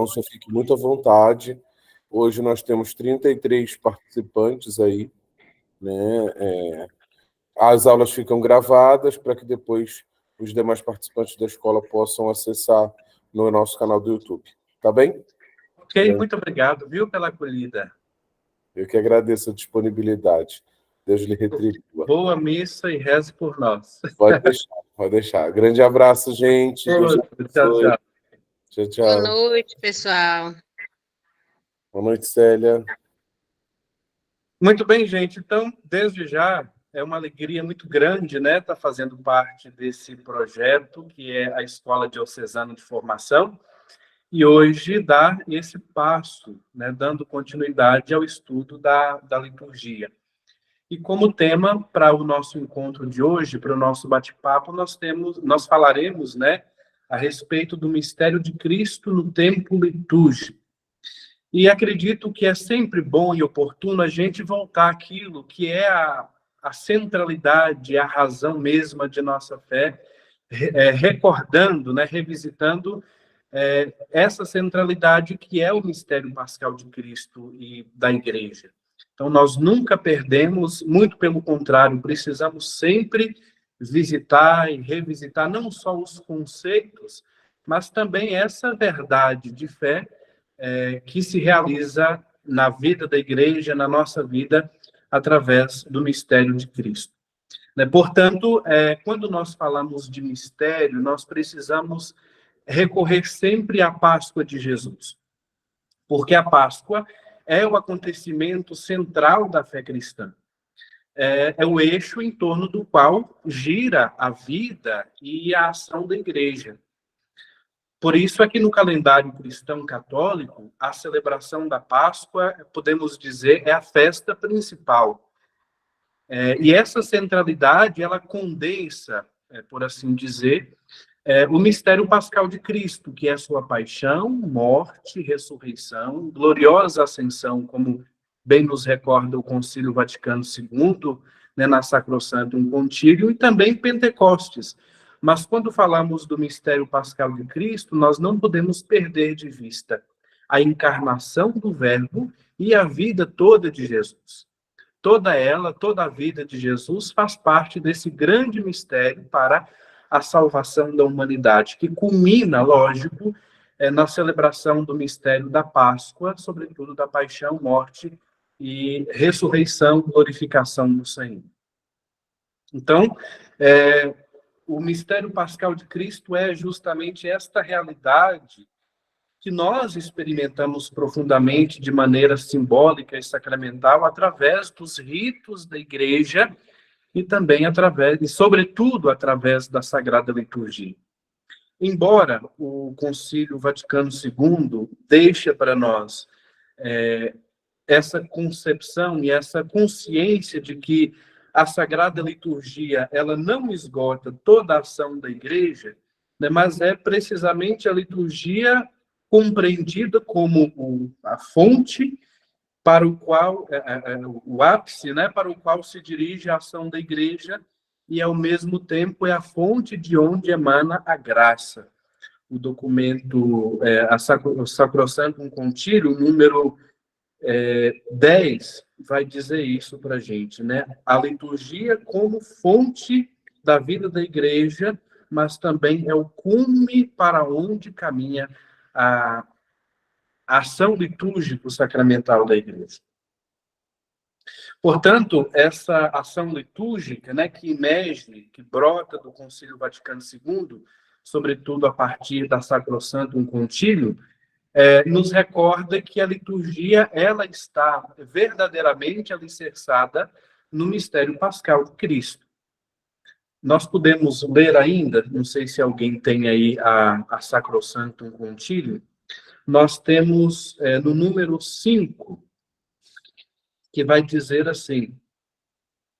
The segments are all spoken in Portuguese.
Então, só fique muito à vontade. Hoje nós temos 33 participantes aí, né? As aulas ficam gravadas para que depois os demais participantes da escola possam acessar no nosso canal do YouTube. Tá bem? Ok, muito obrigado, viu, pela acolhida. Eu que agradeço a disponibilidade. Deus lhe retribua. Boa missa e reze por nós. Pode deixar, pode deixar. Grande abraço, gente. Deus Tchau, tchau. Tchau, tchau. Boa noite, pessoal. Boa noite, Célia. Muito bem, gente. Então, desde já, é uma alegria muito grande, né, estar fazendo parte desse projeto, que é a Escola Diocesana de Formação, e hoje dar esse passo, né, dando continuidade ao estudo da liturgia. E como tema para o nosso encontro de hoje, para o nosso bate-papo, nós falaremos, né, a respeito do mistério de Cristo no tempo litúrgico. E acredito que é sempre bom e oportuno a gente voltar àquilo que é a centralidade, a razão mesma de nossa fé, recordando, né, revisitando essa centralidade que é o mistério pascal de Cristo e da Igreja. Então, nós nunca perdemos, muito pelo contrário, precisamos sempre visitar e revisitar não só os conceitos, mas também essa verdade de fé que se realiza na vida da Igreja, na nossa vida, através do mistério de Cristo. Portanto, quando nós falamos de mistério, nós precisamos recorrer sempre à Páscoa de Jesus, porque a Páscoa é o acontecimento central da fé cristã. É o eixo em torno do qual gira a vida e a ação da Igreja. Por isso é que no calendário cristão católico, a celebração da Páscoa, podemos dizer, é a festa principal. E essa centralidade, ela condensa, por assim dizer, o mistério pascal de Cristo, que é a sua paixão, morte, ressurreição, gloriosa ascensão, como bem nos recorda o Concílio Vaticano II, né, na Sacrosanctum Concilium, e também Pentecostes. Mas quando falamos do mistério pascal de Cristo, nós não podemos perder de vista a encarnação do Verbo e a vida toda de Jesus. Toda a vida de Jesus faz parte desse grande mistério para a salvação da humanidade, que culmina, lógico, na celebração do mistério da Páscoa, sobretudo da paixão, morte e ressurreição, glorificação do Senhor. Então, o mistério pascal de Cristo é justamente esta realidade que nós experimentamos profundamente de maneira simbólica e sacramental através dos ritos da Igreja e também através, e sobretudo através da Sagrada Liturgia. Embora o Concílio Vaticano II deixe para nós essa concepção e essa consciência de que a Sagrada Liturgia ela não esgota toda a ação da Igreja, né, mas é precisamente a liturgia compreendida como a fonte para o qual o ápice, né, para o qual se dirige a ação da Igreja e ao mesmo tempo é a fonte de onde emana a graça. O documento o Sacrosanctum Concilium número 10 vai dizer isso para a gente, né? A liturgia como fonte da vida da Igreja, mas também é o cume para onde caminha a ação litúrgico-sacramental da Igreja. Portanto, essa ação litúrgica, né, que emerge, que brota do Concílio Vaticano II, sobretudo a partir da Sacrosanctum Concilium, nos recorda que a liturgia ela está verdadeiramente alicerçada no mistério pascal de Cristo. Nós podemos ler ainda, não sei se alguém tem aí a Sacrosanctum Concilium, nós temos no número 5, que vai dizer assim: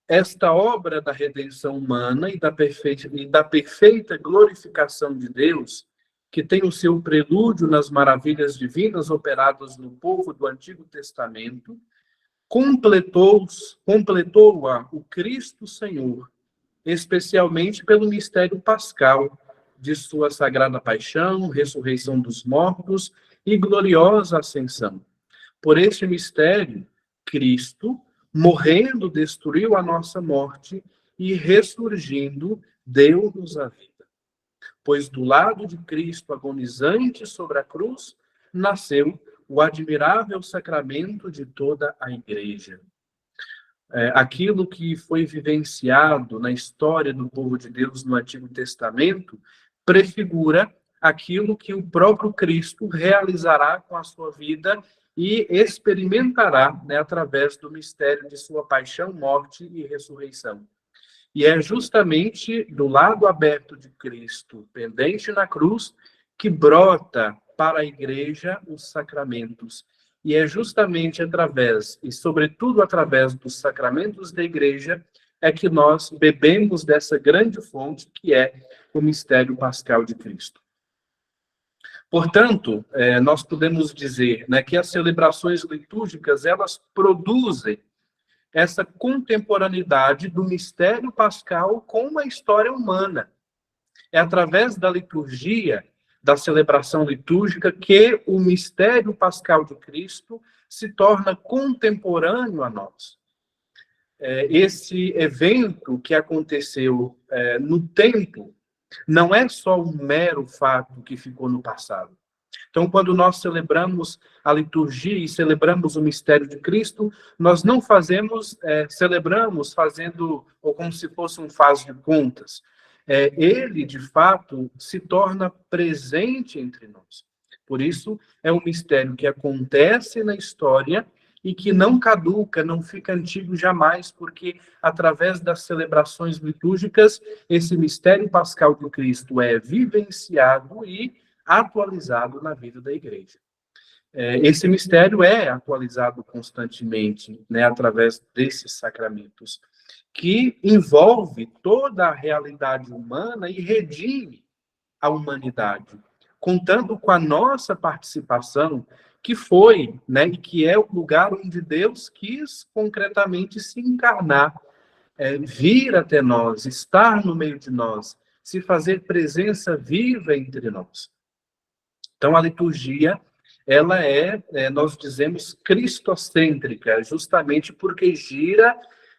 esta obra da redenção humana e da perfeita glorificação de Deus, que tem o seu prelúdio nas maravilhas divinas operadas no povo do Antigo Testamento, completou-a o Cristo Senhor, especialmente pelo mistério pascal de sua sagrada paixão, ressurreição dos mortos e gloriosa ascensão. Por este mistério, Cristo, morrendo, destruiu a nossa morte e ressurgindo, deu-nos a vida. Pois do lado de Cristo, agonizante sobre a cruz, nasceu o admirável sacramento de toda a Igreja. Aquilo que foi vivenciado na história do povo de Deus no Antigo Testamento prefigura aquilo que o próprio Cristo realizará com a sua vida e experimentará, né, através do mistério de sua paixão, morte e ressurreição. E é justamente do lado aberto de Cristo, pendente na cruz, que brota para a Igreja os sacramentos. E é justamente através, e sobretudo através dos sacramentos da Igreja, é que nós bebemos dessa grande fonte que é o mistério pascal de Cristo. Portanto, nós podemos dizer, né, que as celebrações litúrgicas, elas produzem essa contemporaneidade do mistério pascal com a história humana. É através da liturgia, da celebração litúrgica, que o mistério pascal de Cristo se torna contemporâneo a nós. Esse evento que aconteceu no tempo não é só um mero fato que ficou no passado. Então, quando nós celebramos a liturgia e celebramos o mistério de Cristo, nós não celebramos fazendo, ou como se fosse um faz de contas. Ele, de fato, se torna presente entre nós. Por isso, é um mistério que acontece na história e que não caduca, não fica antigo jamais, porque através das celebrações litúrgicas, esse mistério pascal de Cristo é vivenciado e atualizado na vida da Igreja. Esse mistério é atualizado constantemente, né, através desses sacramentos, que envolve toda a realidade humana e redime a humanidade, contando com a nossa participação, que foi, né, e que é o lugar onde Deus quis concretamente se encarnar, vir até nós, estar no meio de nós, se fazer presença viva entre nós. Então, a liturgia, ela nós dizemos, cristocêntrica, justamente porque gira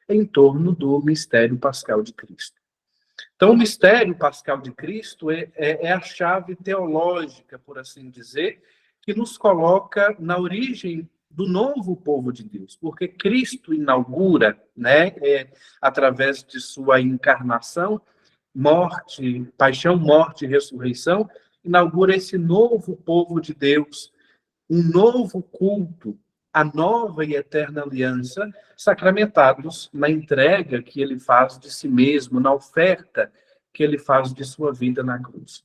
em torno do mistério pascal de Cristo. Então, o mistério pascal de Cristo é a chave teológica, por assim dizer, que nos coloca na origem do novo povo de Deus, porque Cristo inaugura, né, através de sua encarnação, morte, paixão, morte e ressurreição, inaugura esse novo povo de Deus, um novo culto, a nova e eterna aliança, sacramentados na entrega que ele faz de si mesmo, na oferta que ele faz de sua vida na cruz.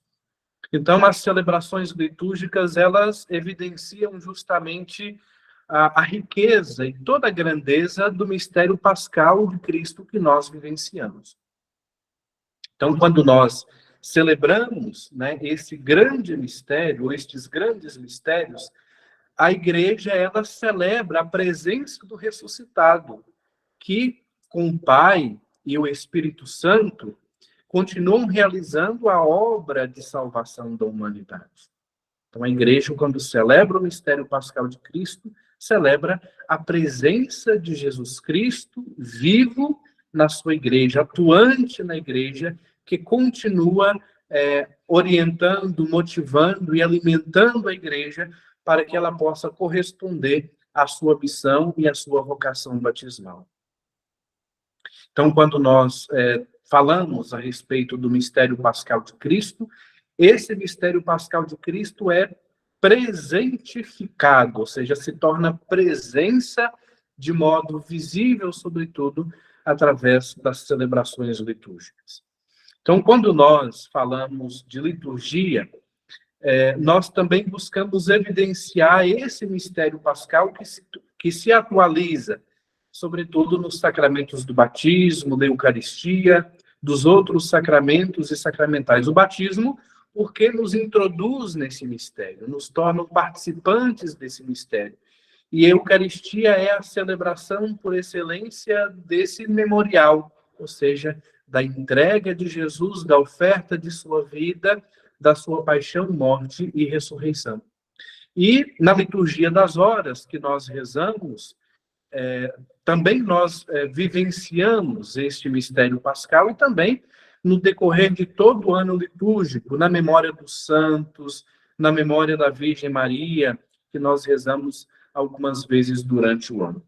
Então, as celebrações litúrgicas, elas evidenciam justamente a riqueza e toda a grandeza do mistério pascal de Cristo que nós vivenciamos. Então, quando nós celebramos, né, esse grande mistério, ou estes grandes mistérios, a Igreja, ela celebra a presença do ressuscitado, que com o Pai e o Espírito Santo continuam realizando a obra de salvação da humanidade. Então, a Igreja, quando celebra o mistério pascal de Cristo, celebra a presença de Jesus Cristo vivo na sua Igreja, atuante na Igreja, que continua orientando, motivando e alimentando a Igreja para que ela possa corresponder à sua missão e à sua vocação batismal. Então, quando nós falamos a respeito do mistério pascal de Cristo, esse mistério pascal de Cristo é presentificado, ou seja, se torna presença de modo visível, sobretudo, através das celebrações litúrgicas. Então, quando nós falamos de liturgia, nós também buscamos evidenciar esse mistério pascal que se atualiza, sobretudo nos sacramentos do batismo, da Eucaristia, dos outros sacramentos e sacramentais. O batismo, porque nos introduz nesse mistério, nos torna participantes desse mistério. E a Eucaristia é a celebração por excelência desse memorial, ou seja, da entrega de Jesus, da oferta de sua vida, da sua paixão, morte e ressurreição. E na liturgia das horas que nós rezamos, também nós vivenciamos este mistério pascal e também no decorrer de todo o ano litúrgico, na memória dos santos, na memória da Virgem Maria, que nós rezamos algumas vezes durante o ano.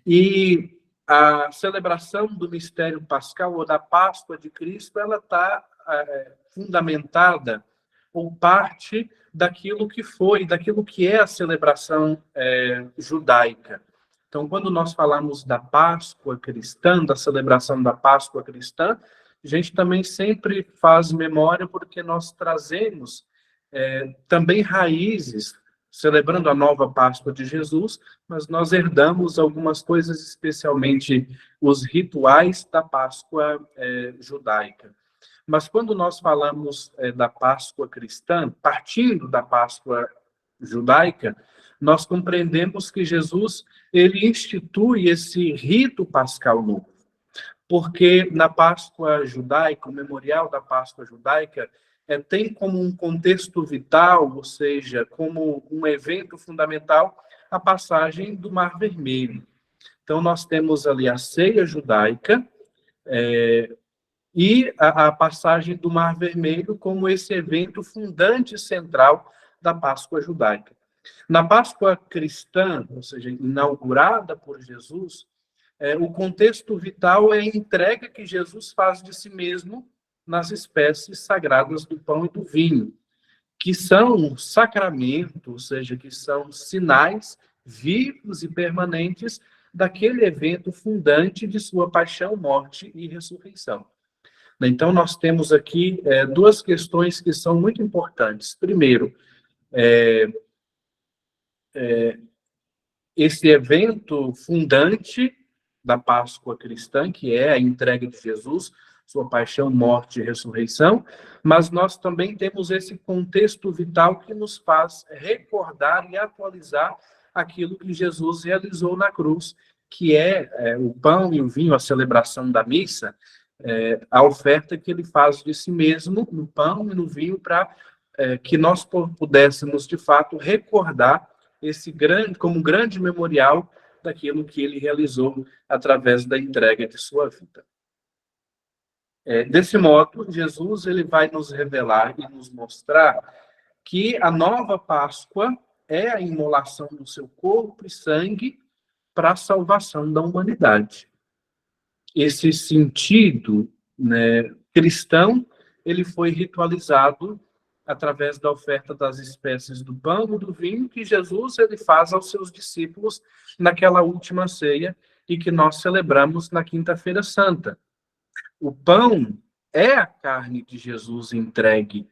E a celebração do mistério pascal ou da Páscoa de Cristo, ela está fundamentada ou parte daquilo que é a celebração judaica. Então, quando nós falamos da Páscoa cristã, da celebração da Páscoa cristã, a gente também sempre faz memória porque nós trazemos também raízes, celebrando a nova Páscoa de Jesus, mas nós herdamos algumas coisas, especialmente os rituais da Páscoa judaica. Mas quando nós falamos da Páscoa cristã, partindo da Páscoa judaica, nós compreendemos que Jesus ele institui esse rito pascal novo. Porque na Páscoa judaica, o memorial da Páscoa judaica, tem como um contexto vital, ou seja, como um evento fundamental, a passagem do Mar Vermelho. Então, nós temos ali a ceia judaica, e a passagem do Mar Vermelho como esse evento fundante central da Páscoa judaica. Na Páscoa cristã, ou seja, inaugurada por Jesus, o contexto vital é a entrega que Jesus faz de si mesmo nas espécies sagradas do pão e do vinho, que são sacramentos, ou seja, que são sinais vivos e permanentes daquele evento fundante de sua paixão, morte e ressurreição. Então, nós temos aqui duas questões que são muito importantes. Primeiro, esse evento fundante da Páscoa cristã, que é a entrega de Jesus, sua paixão, morte e ressurreição, mas nós também temos esse contexto vital que nos faz recordar e atualizar aquilo que Jesus realizou na cruz, que é o pão e o vinho, a celebração da missa, a oferta que ele faz de si mesmo no pão e no vinho para que nós pudéssemos, de fato, recordar esse grande, como um grande memorial daquilo que ele realizou através da entrega de sua vida. Desse modo, Jesus ele vai nos revelar e nos mostrar que a nova Páscoa é a imolação do seu corpo e sangue para a salvação da humanidade. Esse sentido, né, cristão, ele foi ritualizado através da oferta das espécies do pão e do vinho que Jesus ele faz aos seus discípulos naquela última ceia e que nós celebramos na Quinta-feira Santa. O pão é a carne de Jesus entregue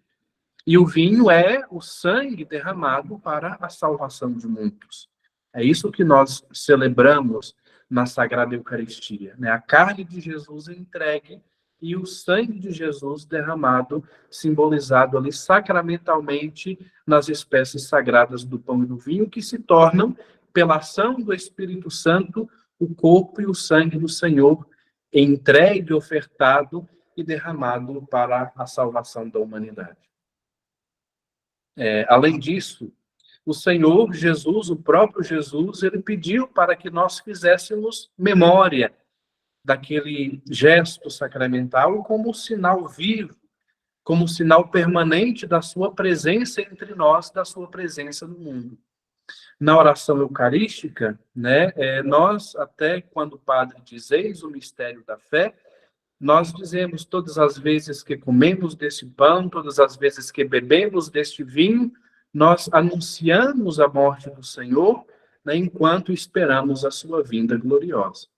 e o vinho é o sangue derramado para a salvação de muitos. É isso que nós celebramos na Sagrada Eucaristia, né? A carne de Jesus entregue e o sangue de Jesus derramado, simbolizado ali sacramentalmente nas espécies sagradas do pão e do vinho, que se tornam, pela ação do Espírito Santo, o corpo e o sangue do Senhor, entregue, ofertado e derramado para a salvação da humanidade. Além disso, o Senhor Jesus, o próprio Jesus, ele pediu para que nós fizéssemos memória daquele gesto sacramental como sinal vivo, como sinal permanente da sua presença entre nós, da sua presença no mundo. Na oração eucarística, né, nós, até quando o padre diz eis o mistério da fé, nós dizemos todas as vezes que comemos desse pão, todas as vezes que bebemos deste vinho, nós anunciamos a morte do Senhor, né, enquanto esperamos a sua vinda gloriosa.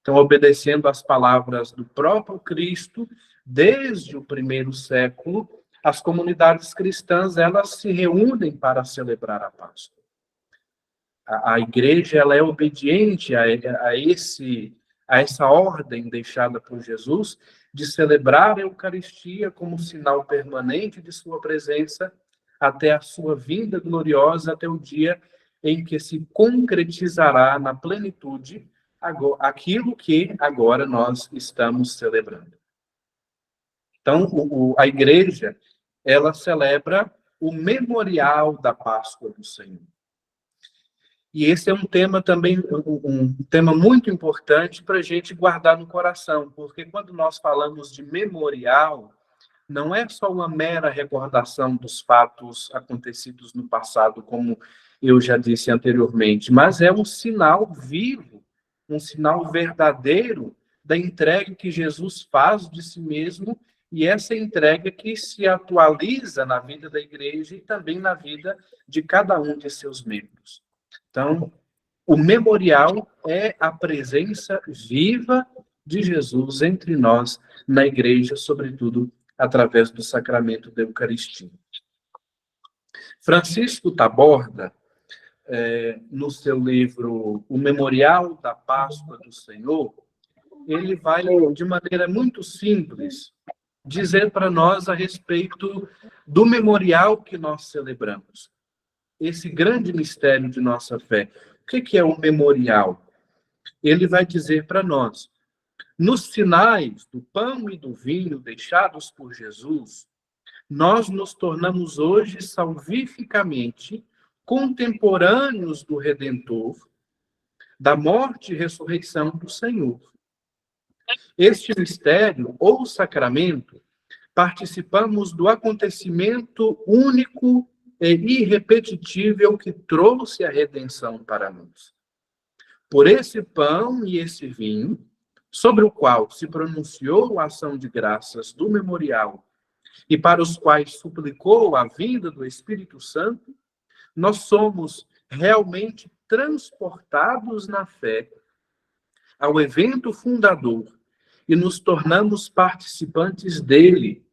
Então, obedecendo às palavras do próprio Cristo, desde o primeiro século, as comunidades cristãs, elas se reúnem para celebrar a Páscoa. A igreja, ela é obediente a essa ordem deixada por Jesus de celebrar a Eucaristia como sinal permanente de sua presença até a sua vinda gloriosa, até o dia em que se concretizará na plenitude aquilo que agora nós estamos celebrando. Então, a igreja, ela celebra o memorial da Páscoa do Senhor. E esse é um tema também, um tema muito importante para a gente guardar no coração, porque quando nós falamos de memorial, não é só uma mera recordação dos fatos acontecidos no passado, como eu já disse anteriormente, mas é um sinal vivo, um sinal verdadeiro da entrega que Jesus faz de si mesmo, e essa entrega que se atualiza na vida da igreja e também na vida de cada um de seus membros. Então, o memorial é a presença viva de Jesus entre nós na igreja, sobretudo através do sacramento da Eucaristia. Francisco Taborda, no seu livro O Memorial da Páscoa do Senhor, ele vai, de maneira muito simples, dizer para nós a respeito do memorial que nós celebramos. Esse grande mistério de nossa fé. O que é o memorial? Ele vai dizer para nós, nos sinais do pão e do vinho deixados por Jesus, nós nos tornamos hoje salvificamente contemporâneos do Redentor, da morte e ressurreição do Senhor. Este mistério, ou sacramento, participamos do acontecimento único e irrepetível que trouxe a redenção para nós. Por esse pão e esse vinho, sobre o qual se pronunciou a ação de graças do memorial e para os quais suplicou a vinda do Espírito Santo, nós somos realmente transportados na fé ao evento fundador e nos tornamos participantes dele.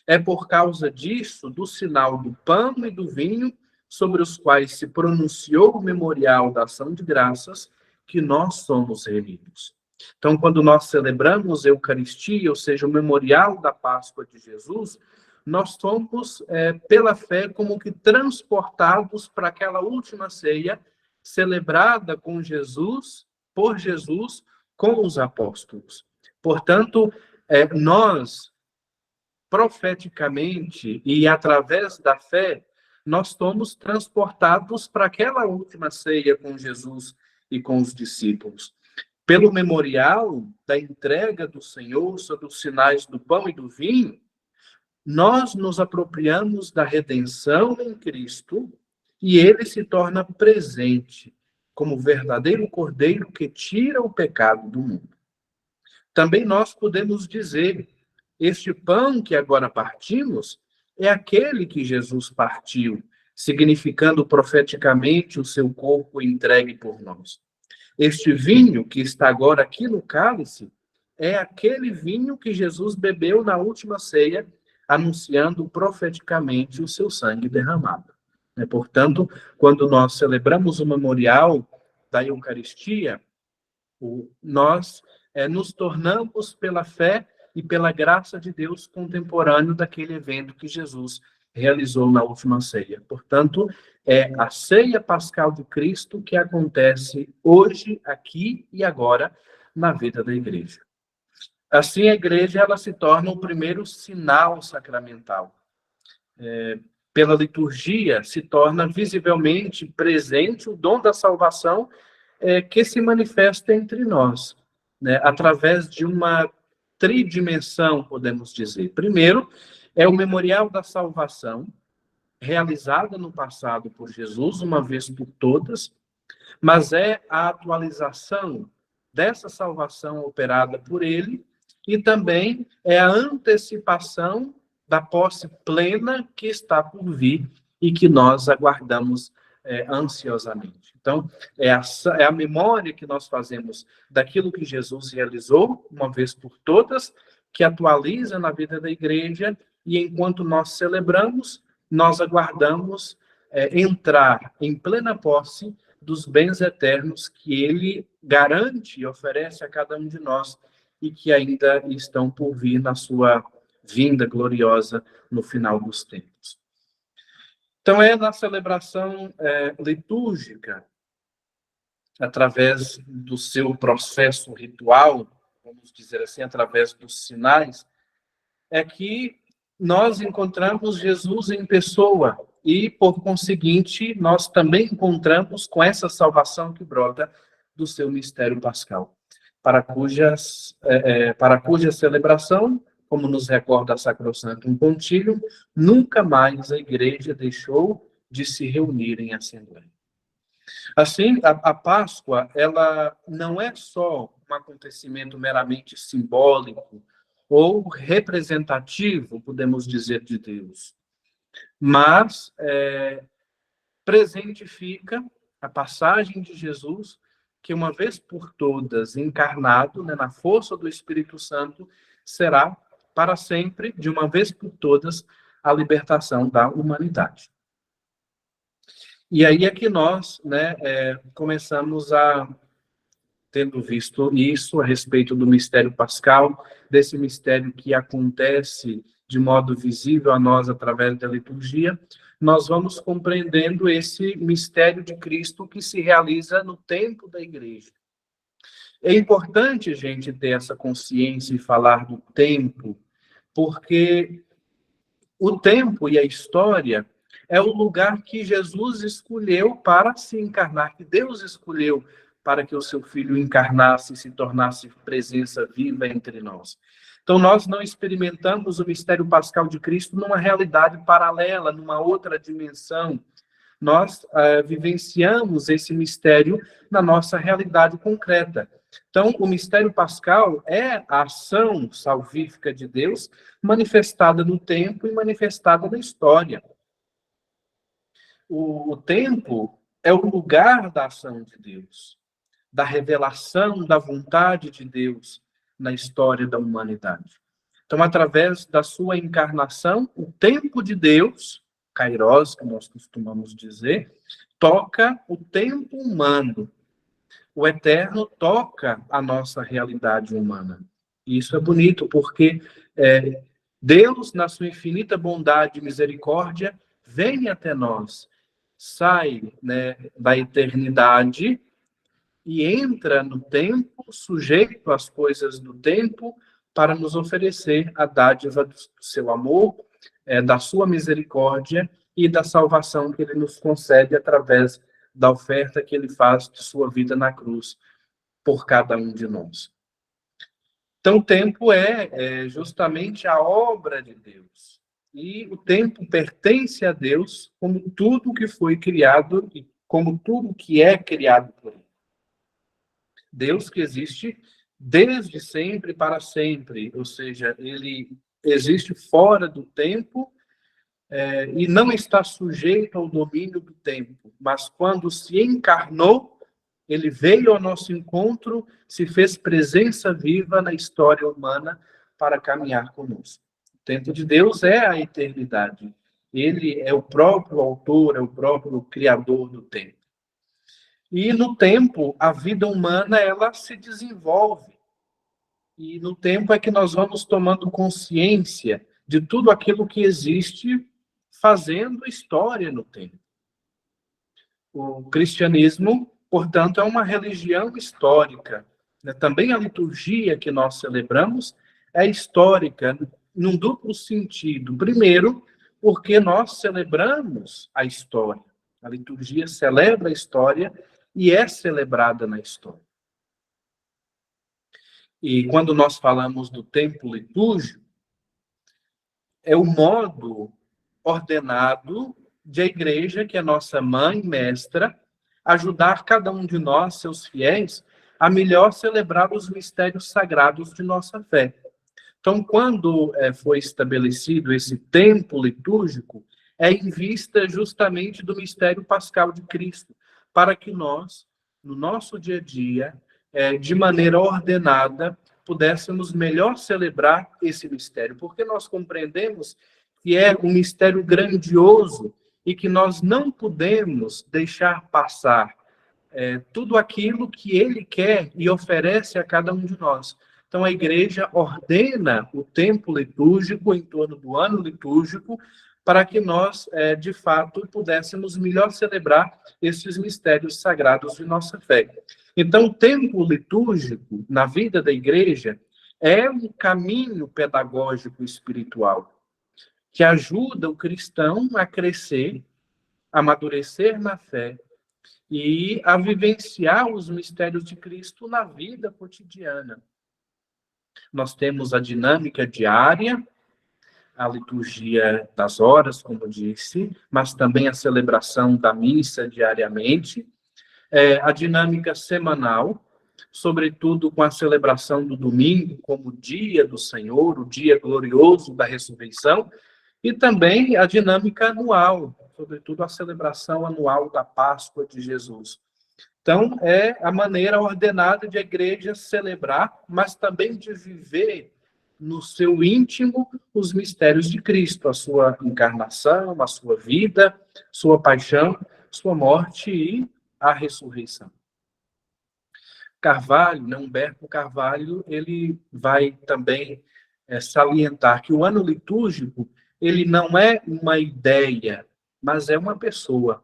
É por causa disso, do sinal do pão e do vinho, sobre os quais se pronunciou o memorial da ação de graças, que nós somos reunidos. Então, quando nós celebramos a Eucaristia, ou seja, o memorial da Páscoa de Jesus, nós somos, pela fé, como que transportados para aquela última ceia, celebrada com Jesus, por Jesus, com os apóstolos. Portanto, nós, profeticamente e através da fé, nós somos transportados para aquela última ceia com Jesus e com os discípulos. Pelo memorial da entrega do Senhor sob os sinais do pão e do vinho, nós nos apropriamos da redenção em Cristo e ele se torna presente como verdadeiro Cordeiro que tira o pecado do mundo. Também nós podemos dizer, este pão que agora partimos é aquele que Jesus partiu, significando profeticamente o seu corpo entregue por nós. Este vinho que está agora aqui no cálice é aquele vinho que Jesus bebeu na última ceia, anunciando profeticamente o seu sangue derramado. Portanto, quando nós celebramos o memorial da Eucaristia, nós nos tornamos, pela fé e pela graça de Deus, contemporâneo daquele evento que Jesus realizou na última ceia. Portanto, é a ceia pascal de Cristo que acontece hoje, aqui e agora, na vida da igreja. Assim, a igreja ela se torna o primeiro sinal sacramental. Pela liturgia, se torna visivelmente presente o dom da salvação que se manifesta entre nós, através de uma tridimensão, podemos dizer. Primeiro, é o memorial da salvação, realizada no passado por Jesus, uma vez por todas, mas é a atualização dessa salvação operada por ele e também é a antecipação da posse plena que está por vir e que nós aguardamos ansiosamente. Então, é a memória que nós fazemos daquilo que Jesus realizou, uma vez por todas, que atualiza na vida da igreja, e enquanto nós celebramos, nós aguardamos entrar em plena posse dos bens eternos que ele garante e oferece a cada um de nós e que ainda estão por vir na sua vinda gloriosa no final dos tempos. Então, é na celebração litúrgica, através do seu processo ritual, vamos dizer assim, através dos sinais, é que nós encontramos Jesus em pessoa e, por conseguinte, nós também encontramos com essa salvação que brota do seu mistério pascal, para cuja celebração, como nos recorda Sacrosantum Concílio, nunca mais a Igreja deixou de se reunir em assembleia. Assim, a Páscoa, ela não é só um acontecimento meramente simbólico ou representativo, podemos dizer, de Deus, mas presentifica a passagem de Jesus, que uma vez por todas, encarnado, né, na força do Espírito Santo, será para sempre, de uma vez por todas, a libertação da humanidade. E aí é que nós, né, começamos a, tendo visto isso a respeito do mistério pascal, desse mistério que acontece de modo visível a nós através da liturgia, nós vamos compreendendo esse mistério de Cristo que se realiza no tempo da igreja. É importante, gente, ter essa consciência e falar do tempo, porque o tempo e a história é o lugar que Jesus escolheu para se encarnar, que Deus escolheu para que o seu Filho encarnasse e se tornasse presença viva entre nós. Então, nós não experimentamos o mistério pascal de Cristo numa realidade paralela, numa outra dimensão. Nós vivenciamos esse mistério na nossa realidade concreta. Então, o mistério pascal é a ação salvífica de Deus manifestada no tempo e manifestada na história. O tempo é o lugar da ação de Deus, da revelação da vontade de Deus na história da humanidade. Então, através da sua encarnação, o tempo de Deus, Kairos, que nós costumamos dizer, toca o tempo humano. O eterno toca a nossa realidade humana. E isso é bonito, porque Deus, na sua infinita bondade e misericórdia, vem até nós, sai, né, da eternidade e entra no tempo, sujeito às coisas do tempo, para nos oferecer a dádiva do seu amor, da sua misericórdia e da salvação que ele nos concede através da oferta que ele faz de sua vida na cruz por cada um de nós. Então, o tempo é justamente a obra de Deus. E o tempo pertence a Deus como tudo que foi criado e como tudo que é criado por ele. Deus que existe desde sempre para sempre, ou seja, ele existe fora do tempo e não está sujeito ao domínio do tempo, mas quando se encarnou, ele veio ao nosso encontro, se fez presença viva na história humana para caminhar conosco. O tempo de Deus é a eternidade. Ele é o próprio autor, é o próprio criador do tempo. E no tempo, a vida humana, ela se desenvolve. E no tempo é que nós vamos tomando consciência de tudo aquilo que existe fazendo história no tempo. O cristianismo, portanto, é uma religião histórica. Também a liturgia que nós celebramos é histórica, num duplo sentido. Primeiro, porque nós celebramos a história. A liturgia celebra a história e é celebrada na história. E quando nós falamos do tempo litúrgico, é o modo ordenado de a igreja, que é nossa mãe, mestra, ajudar cada um de nós, seus fiéis, a melhor celebrar os mistérios sagrados de nossa fé. Então, quando foi estabelecido esse tempo litúrgico, é em vista justamente do mistério pascal de Cristo, para que nós, no nosso dia a dia, de maneira ordenada, pudéssemos melhor celebrar esse mistério, porque nós compreendemos que é um mistério grandioso e que nós não podemos deixar passar tudo aquilo que ele quer e oferece a cada um de nós. Então, a igreja ordena o tempo litúrgico em torno do ano litúrgico para que nós, de fato, pudéssemos melhor celebrar esses mistérios sagrados de nossa fé. Então, o tempo litúrgico na vida da igreja é um caminho pedagógico espiritual. que ajuda o cristão a crescer, a amadurecer na fé e a vivenciar os mistérios de Cristo na vida cotidiana. Nós temos a dinâmica diária, a liturgia das horas, como disse, mas também a celebração da missa diariamente, a dinâmica semanal, sobretudo com a celebração do domingo como o dia do Senhor, o dia glorioso da ressurreição, e também a dinâmica anual, sobretudo a celebração anual da Páscoa de Jesus. Então, é a maneira ordenada de a igreja celebrar, mas também de viver no seu íntimo os mistérios de Cristo, a sua encarnação, a sua vida, sua paixão, sua morte e a ressurreição. Carvalho, né, Humberto Carvalho, ele vai também salientar que o ano litúrgico, ele não é uma ideia, mas é uma pessoa.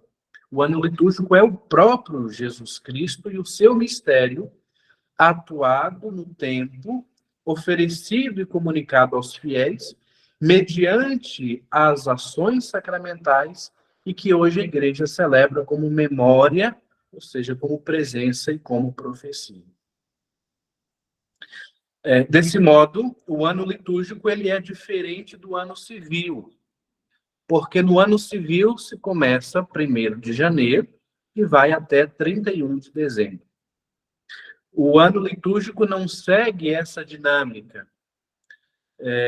O ano litúrgico é o próprio Jesus Cristo e o seu mistério atuado no tempo, oferecido e comunicado aos fiéis, mediante as ações sacramentais e que hoje a igreja celebra como memória, ou seja, como presença e como profecia. Desse modo, o ano litúrgico ele é diferente do ano civil, porque no ano civil se começa 1º de janeiro e vai até 31 de dezembro. O ano litúrgico não segue essa dinâmica.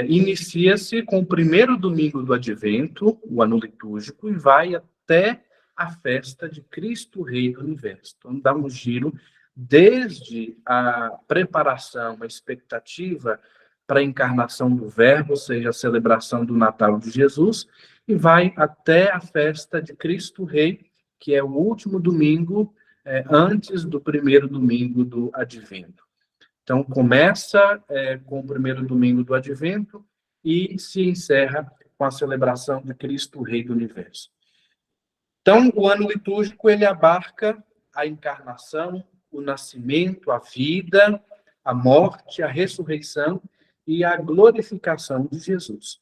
Inicia-se com o 1º domingo do Advento, o ano litúrgico, e vai até a festa de Cristo Rei do Universo. Então, dá um giro desde a preparação, a expectativa para a encarnação do Verbo, ou seja, a celebração do Natal de Jesus, e vai até a festa de Cristo Rei, que é o último domingo antes do 1º domingo do Advento. Então, começa com o 1º domingo do Advento e se encerra com a celebração de Cristo Rei do Universo. Então, o ano litúrgico, ele abarca a encarnação, o nascimento, a vida, a morte, a ressurreição e a glorificação de Jesus.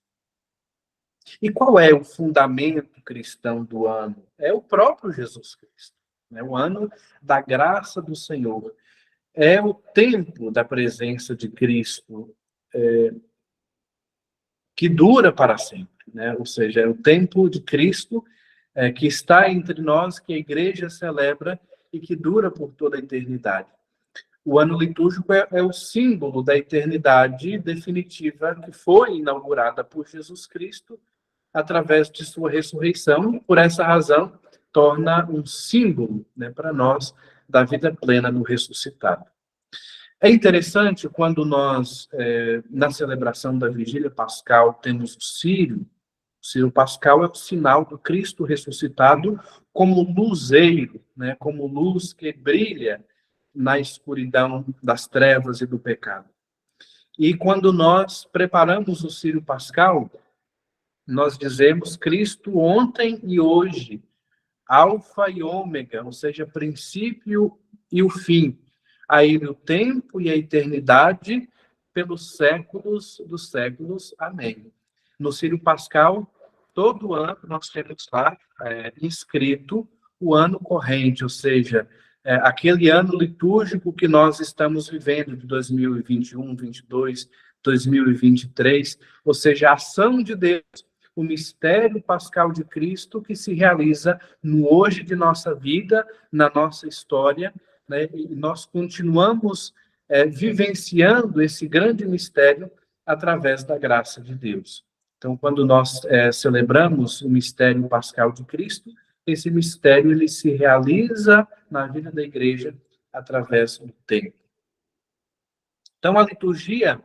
E qual é o fundamento cristão do ano? É o próprio Jesus Cristo. É o ano da graça do Senhor. É o tempo da presença de Cristo que dura para sempre, né? Ou seja, é o tempo de Cristo que está entre nós, que a igreja celebra e que dura por toda a eternidade. O ano litúrgico é o símbolo da eternidade definitiva que foi inaugurada por Jesus Cristo através de sua ressurreição, e por essa razão torna um símbolo, né, para nós da vida plena do ressuscitado. É interessante quando nós, na celebração da Vigília Pascal, temos o Círio. O Círio Pascal é o sinal do Cristo ressuscitado como luzeiro, né, como luz que brilha na escuridão das trevas e do pecado. E quando nós preparamos o Círio Pascal, nós dizemos Cristo ontem e hoje, alfa e ômega, ou seja, princípio e o fim. A ele o tempo e a eternidade pelos séculos dos séculos. Amém. No Círio Pascal, todo ano nós temos lá inscrito o ano corrente, ou seja, aquele ano litúrgico que nós estamos vivendo de 2021, 2022, 2023, ou seja, a ação de Deus, o mistério pascal de Cristo que se realiza no hoje de nossa vida, na nossa história, né? E nós continuamos vivenciando esse grande mistério através da graça de Deus. Então, quando nós celebramos o mistério pascal de Cristo, esse mistério ele se realiza na vida da igreja através do tempo. Então, a liturgia,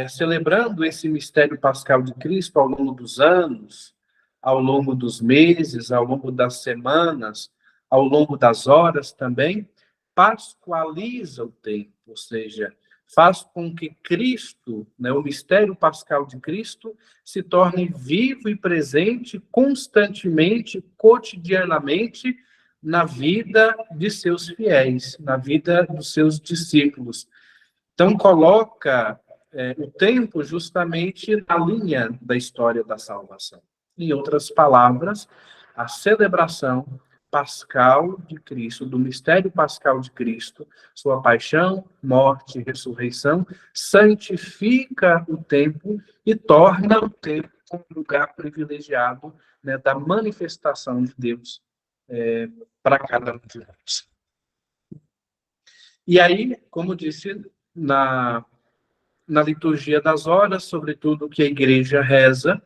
celebrando esse mistério pascal de Cristo ao longo dos anos, ao longo dos meses, ao longo das semanas, ao longo das horas também, pascualiza o tempo, ou seja, faz com que Cristo, né, o mistério pascal de Cristo, se torne vivo e presente constantemente, cotidianamente, na vida de seus fiéis, na vida dos seus discípulos. Então, coloca o tempo justamente na linha da história da salvação. Em outras palavras, a celebração pascal de Cristo, do mistério pascal de Cristo, sua paixão, morte e ressurreição, santifica o tempo e torna o tempo um lugar privilegiado, né, da manifestação de Deus para cada um de nós. E aí, como disse na liturgia das horas, sobretudo que a igreja reza,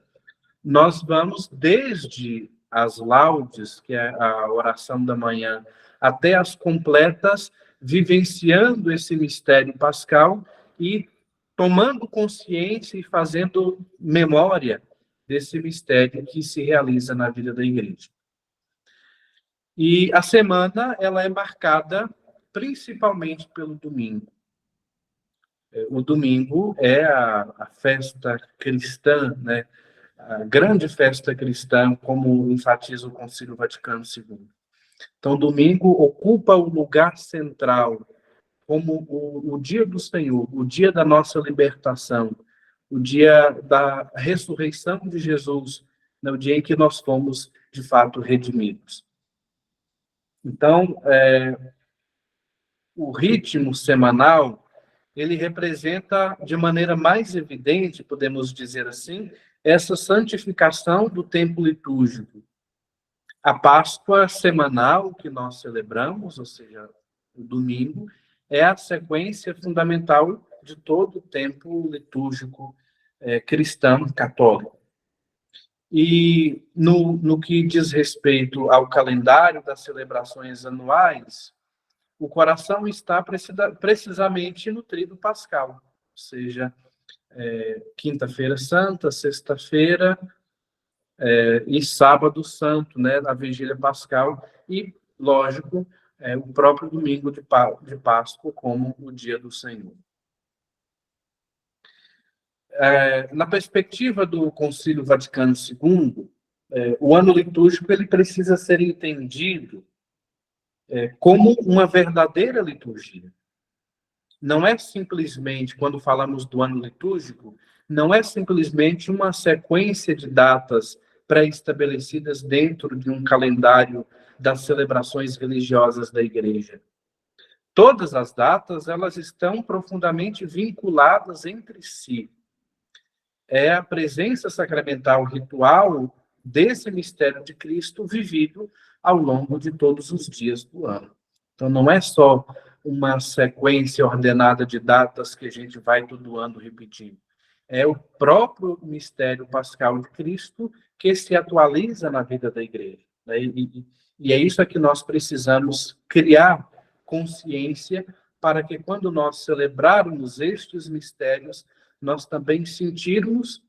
nós vamos desde as laudes, que é a oração da manhã, até as completas, vivenciando esse mistério pascal e tomando consciência e fazendo memória desse mistério que se realiza na vida da igreja. E a semana, ela é marcada principalmente pelo domingo. O domingo é a festa cristã, né? A grande festa cristã, como enfatiza o Concílio Vaticano II. Então, o domingo ocupa o lugar central como o dia do Senhor, o dia da nossa libertação, o dia da ressurreição de Jesus, né? O dia em que nós fomos, de fato, redimidos. Então, o ritmo semanal, ele representa de maneira mais evidente, podemos dizer assim, essa santificação do tempo litúrgico. A Páscoa semanal que nós celebramos, ou seja, o domingo, é a sequência fundamental de todo o tempo litúrgico cristão católico. E no que diz respeito ao calendário das celebrações anuais, o coração está precisamente no tríduo pascal, ou seja, quinta-feira santa, sexta-feira e sábado santo, né, a vigília pascal, e, lógico, o próprio domingo de Páscoa como o dia do Senhor. Na perspectiva do Concílio Vaticano II, o ano litúrgico ele precisa ser entendido como uma verdadeira liturgia. Não é simplesmente, quando falamos do ano litúrgico, não é simplesmente uma sequência de datas pré-estabelecidas dentro de um calendário das celebrações religiosas da Igreja. Todas as datas, elas estão profundamente vinculadas entre si. É a presença sacramental ritual desse mistério de Cristo vivido ao longo de todos os dias do ano. Então, não é só uma sequência ordenada de datas que a gente vai todo ano repetindo. É o próprio mistério pascal de Cristo que se atualiza na vida da igreja. Né? E é isso que nós precisamos criar consciência para que, quando nós celebrarmos estes mistérios, nós também sentirmos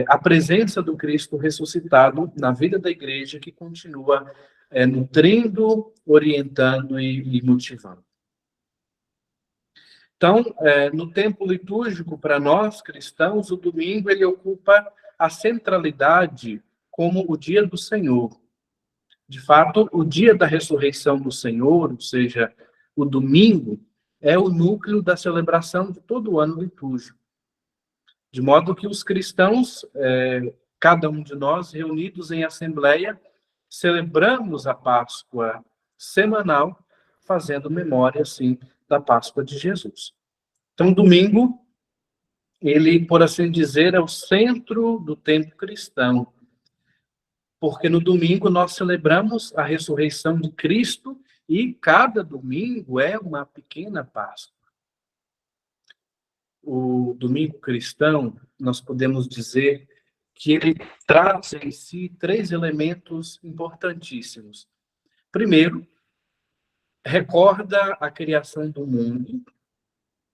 a presença do Cristo ressuscitado na vida da igreja, que continua nutrindo, orientando e motivando. Então, no tempo litúrgico, para nós cristãos, o domingo ele ocupa a centralidade como o dia do Senhor. De fato, o dia da ressurreição do Senhor, ou seja, o domingo, é o núcleo da celebração de todo o ano litúrgico. De modo que os cristãos, cada um de nós, reunidos em assembleia, celebramos a Páscoa semanal, fazendo memória, assim, da Páscoa de Jesus. Então, domingo, ele, por assim dizer, é o centro do tempo cristão, porque no domingo nós celebramos a ressurreição de Cristo e cada domingo é uma pequena Páscoa. O domingo cristão, nós podemos dizer que ele traz em si 3 elementos importantíssimos. Primeiro, recorda a criação do mundo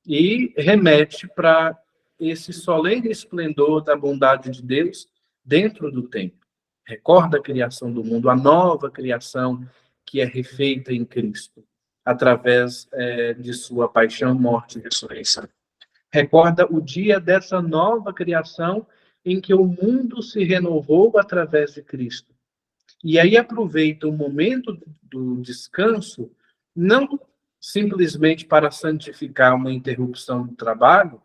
e remete para esse solene esplendor da bondade de Deus dentro do tempo. Recorda a criação do mundo, a nova criação que é refeita em Cristo, através de sua paixão, morte e ressurreição. Recorda o dia dessa nova criação em que o mundo se renovou através de Cristo. E aí aproveita o momento do descanso, não simplesmente para santificar uma interrupção do trabalho,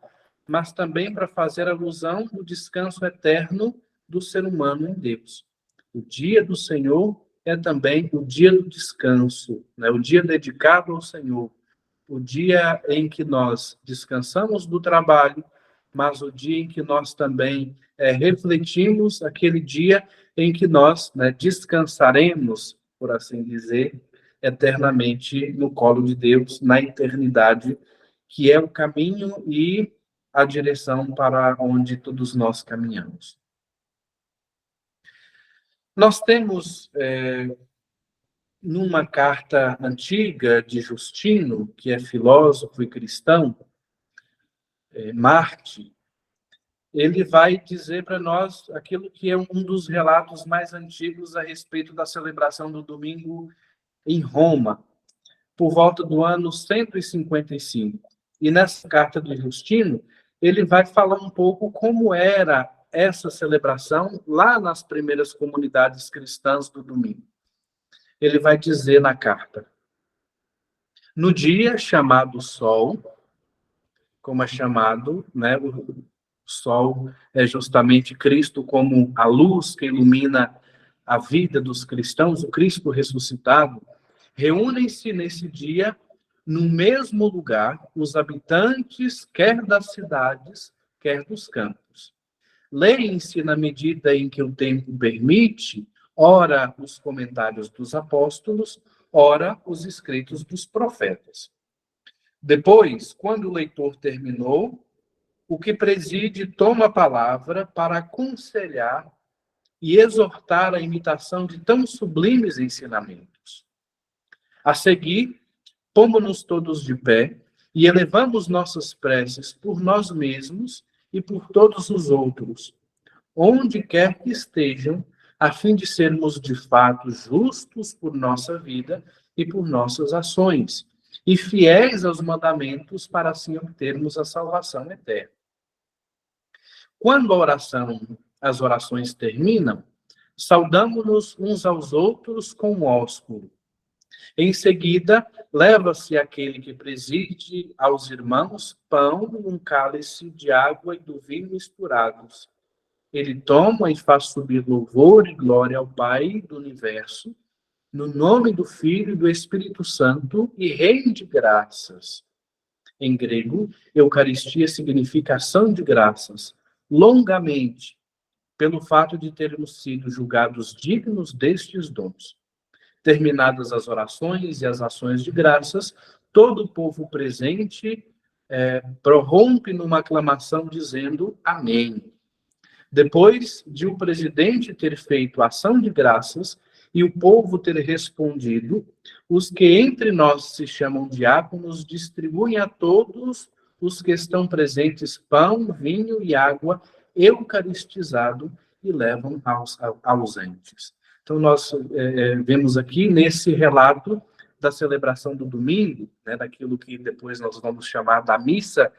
mas também para fazer alusão do descanso eterno do ser humano em Deus. O dia do Senhor é também o dia do descanso, né? O dia dedicado ao Senhor, o dia em que nós descansamos do trabalho, mas o dia em que nós também refletimos, aquele dia em que nós, né, descansaremos, por assim dizer, eternamente no colo de Deus, na eternidade, que é o caminho e a direção para onde todos nós caminhamos. Nós temos, numa carta antiga de Justino, que é filósofo e cristão, Marte, ele vai dizer para nós aquilo que é um dos relatos mais antigos a respeito da celebração do domingo em Roma, por volta do ano 155. E nessa carta de Justino, ele vai falar um pouco como era essa celebração lá nas primeiras comunidades cristãs do domingo. Ele vai dizer na carta: no dia chamado Sol, como é chamado, né, o Sol é justamente Cristo como a luz que ilumina a vida dos cristãos, o Cristo ressuscitado, reúnem-se nesse dia no mesmo lugar os habitantes, quer das cidades, quer dos campos. Leem-se na medida em que o tempo permite, ora os comentários dos apóstolos, ora os escritos dos profetas. Depois, quando o leitor terminou, o que preside toma a palavra para aconselhar e exortar a imitação de tão sublimes ensinamentos. A seguir, pomos-nos todos de pé e elevamos nossas preces por nós mesmos e por todos os outros, onde quer que estejam, a fim de sermos de fato justos por nossa vida e por nossas ações, e fiéis aos mandamentos para assim obtermos a salvação eterna. Quando as orações terminam, saudamo-nos uns aos outros com um ósculo. Em seguida, leva-se aquele que preside aos irmãos pão, um cálice de água e do vinho misturados. Ele toma e faz subir louvor e glória ao Pai do universo, no nome do Filho e do Espírito Santo, e rende graças. Em grego, Eucaristia significa ação de graças, longamente, pelo fato de termos sido julgados dignos destes dons. Terminadas as orações e as ações de graças, todo o povo presente prorrompe numa aclamação dizendo amém. Depois de o presidente ter feito a ação de graças e o povo ter respondido, os que entre nós se chamam diáconos distribuem a todos os que estão presentes pão, vinho e água eucaristizado e levam aos ausentes. Então, nós vemos aqui nesse relato da celebração do domingo, né, daquilo que depois nós vamos chamar da missa,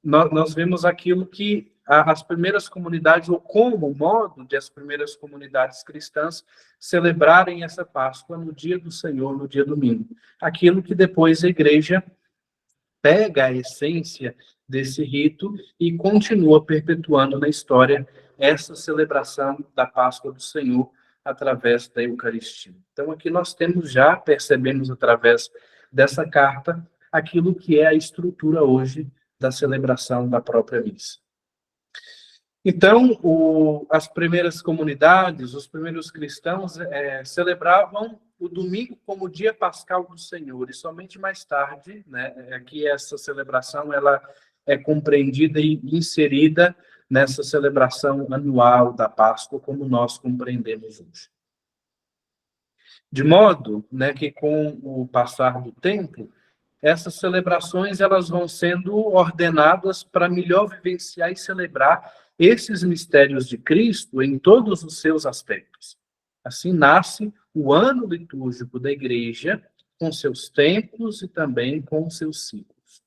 nós vemos aquilo que as primeiras comunidades, ou como o modo de as primeiras comunidades cristãs celebrarem essa Páscoa no dia do Senhor, no dia domingo. Aquilo que depois a igreja pega a essência desse rito e continua perpetuando na história essa celebração da Páscoa do Senhor através da Eucaristia. Então, aqui nós percebemos através dessa carta, aquilo que é a estrutura hoje da celebração da própria missa. Então, as primeiras comunidades, os primeiros cristãos celebravam o domingo como dia pascal do Senhor, e somente mais tarde, né, que essa celebração ela é compreendida e inserida nessa celebração anual da Páscoa, como nós compreendemos hoje. De modo, né, que com o passar do tempo, essas celebrações elas vão sendo ordenadas para melhor vivenciar e celebrar esses mistérios de Cristo em todos os seus aspectos. Assim nasce o ano litúrgico da Igreja, com seus templos e também com seus ciclos.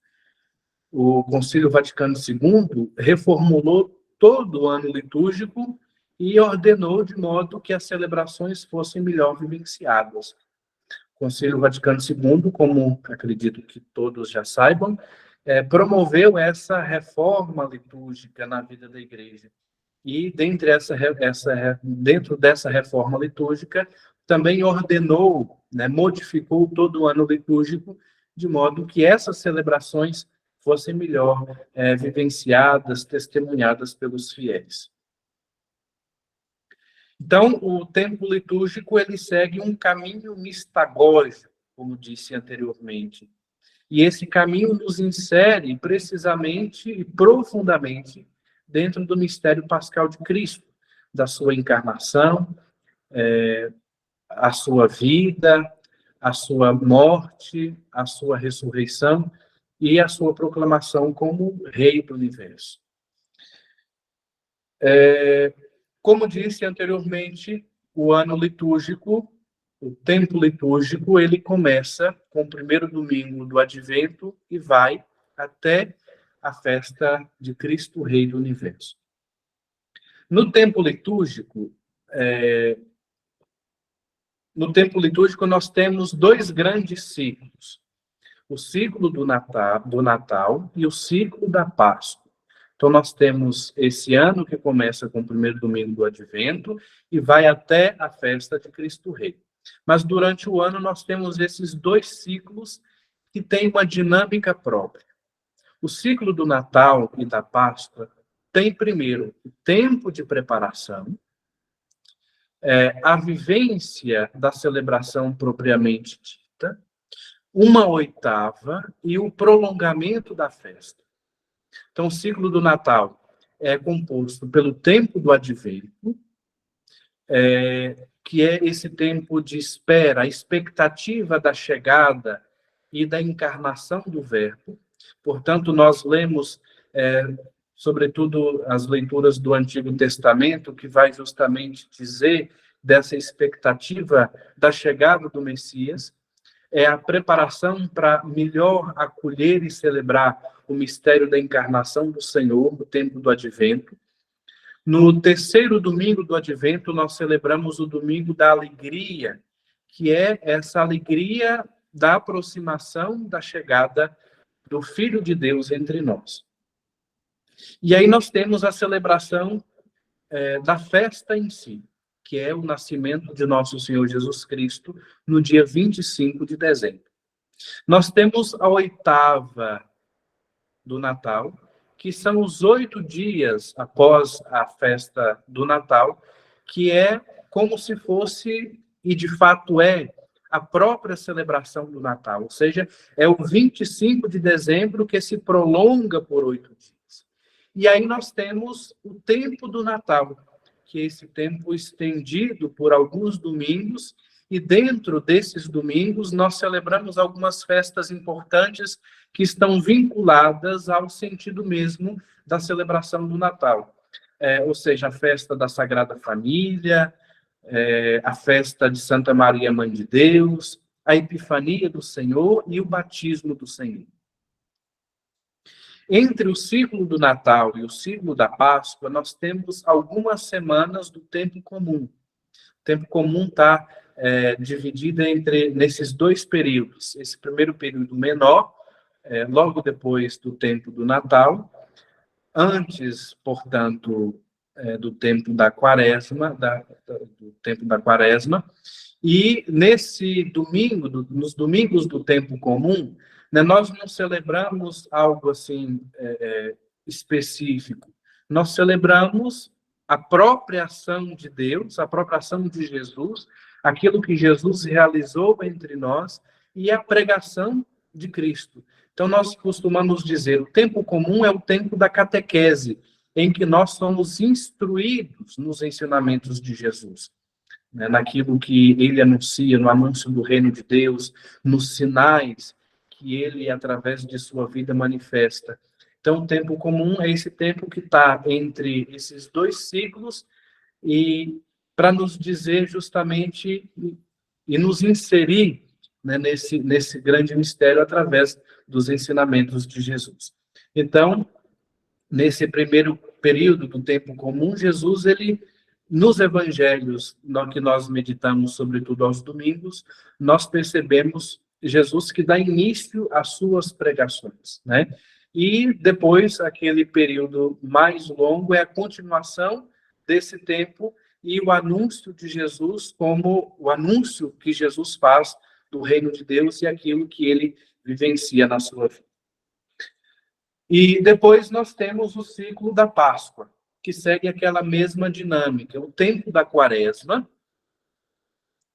O Concílio Vaticano II reformulou todo o ano litúrgico e ordenou de modo que as celebrações fossem melhor vivenciadas. O Concílio Vaticano II, como acredito que todos já saibam, promoveu essa reforma litúrgica na vida da igreja. E dentro dessa reforma litúrgica, também ordenou, né, modificou todo o ano litúrgico, de modo que essas celebrações fossem melhor vivenciadas, testemunhadas pelos fiéis. Então, o tempo litúrgico ele segue um caminho mistagógico, como disse anteriormente. E esse caminho nos insere precisamente e profundamente dentro do mistério pascal de Cristo, da sua encarnação, a sua vida, a sua morte, a sua ressurreição e a sua proclamação como Rei do Universo. Como disse anteriormente, o ano litúrgico, o tempo litúrgico, ele começa com o primeiro domingo do Advento e vai até a festa de Cristo, Rei do Universo. No tempo litúrgico, nós temos dois grandes ciclos. O ciclo do Natal e o ciclo da Páscoa. Então, nós temos esse ano que começa com o primeiro domingo do Advento e vai até a festa de Cristo Rei. Mas, durante o ano, nós temos esses dois ciclos que têm uma dinâmica própria. O ciclo do Natal e da Páscoa tem, primeiro, o tempo de preparação, a vivência da celebração propriamente dita, uma oitava e o prolongamento da festa. Então, o ciclo do Natal é composto pelo tempo do Advento, que é esse tempo de espera, a expectativa da chegada e da encarnação do Verbo. Portanto, nós lemos, sobretudo, as leituras do Antigo Testamento, que vai justamente dizer dessa expectativa da chegada do Messias, é a preparação para melhor acolher e celebrar o mistério da encarnação do Senhor, no tempo do Advento. No terceiro domingo do Advento, nós celebramos o domingo da alegria, que é essa alegria da aproximação da chegada do Filho de Deus entre nós. E aí nós temos a celebração da festa em si, que é o nascimento de nosso Senhor Jesus Cristo, no dia 25 de dezembro. Nós temos a oitava do Natal, que são os 8 dias após a festa do Natal, que é como se fosse, e de fato é, a própria celebração do Natal, ou seja, é o 25 de dezembro que se prolonga por 8 dias. E aí nós temos o tempo do Natal, que é esse tempo estendido por alguns domingos, e dentro desses domingos nós celebramos algumas festas importantes que estão vinculadas ao sentido mesmo da celebração do Natal. Ou seja, a festa da Sagrada Família, a festa de Santa Maria, Mãe de Deus, a Epifania do Senhor e o batismo do Senhor. Entre o ciclo do Natal e o ciclo da Páscoa, nós temos algumas semanas do tempo comum. O tempo comum está dividido nesses dois períodos. Esse primeiro período menor, logo depois do tempo do Natal, antes, portanto, do tempo da Quaresma, do tempo da Quaresma, e nesse domingo, nos domingos do tempo comum, né, nós não celebramos algo assim específico. Nós celebramos a própria ação de Deus, a própria ação de Jesus, aquilo que Jesus realizou entre nós e a pregação de Cristo. Então, nós costumamos dizer, o tempo comum é o tempo da catequese, em que nós somos instruídos nos ensinamentos de Jesus, né, naquilo que ele anuncia, no anúncio do reino de Deus, nos sinais que ele, através de sua vida, manifesta. Então, o tempo comum é esse tempo que está entre esses dois ciclos e para nos dizer justamente e nos inserir, né, nesse grande mistério através dos ensinamentos de Jesus. Então, nesse primeiro período do tempo comum, Jesus, ele, nos evangelhos, no que nós meditamos, sobretudo aos domingos, nós percebemos Jesus que dá início às suas pregações, né? E depois, aquele período mais longo é a continuação desse tempo e o anúncio de Jesus, como o anúncio que Jesus faz do reino de Deus e aquilo que ele vivencia na sua vida. E depois nós temos o ciclo da Páscoa, que segue aquela mesma dinâmica, o tempo da Quaresma,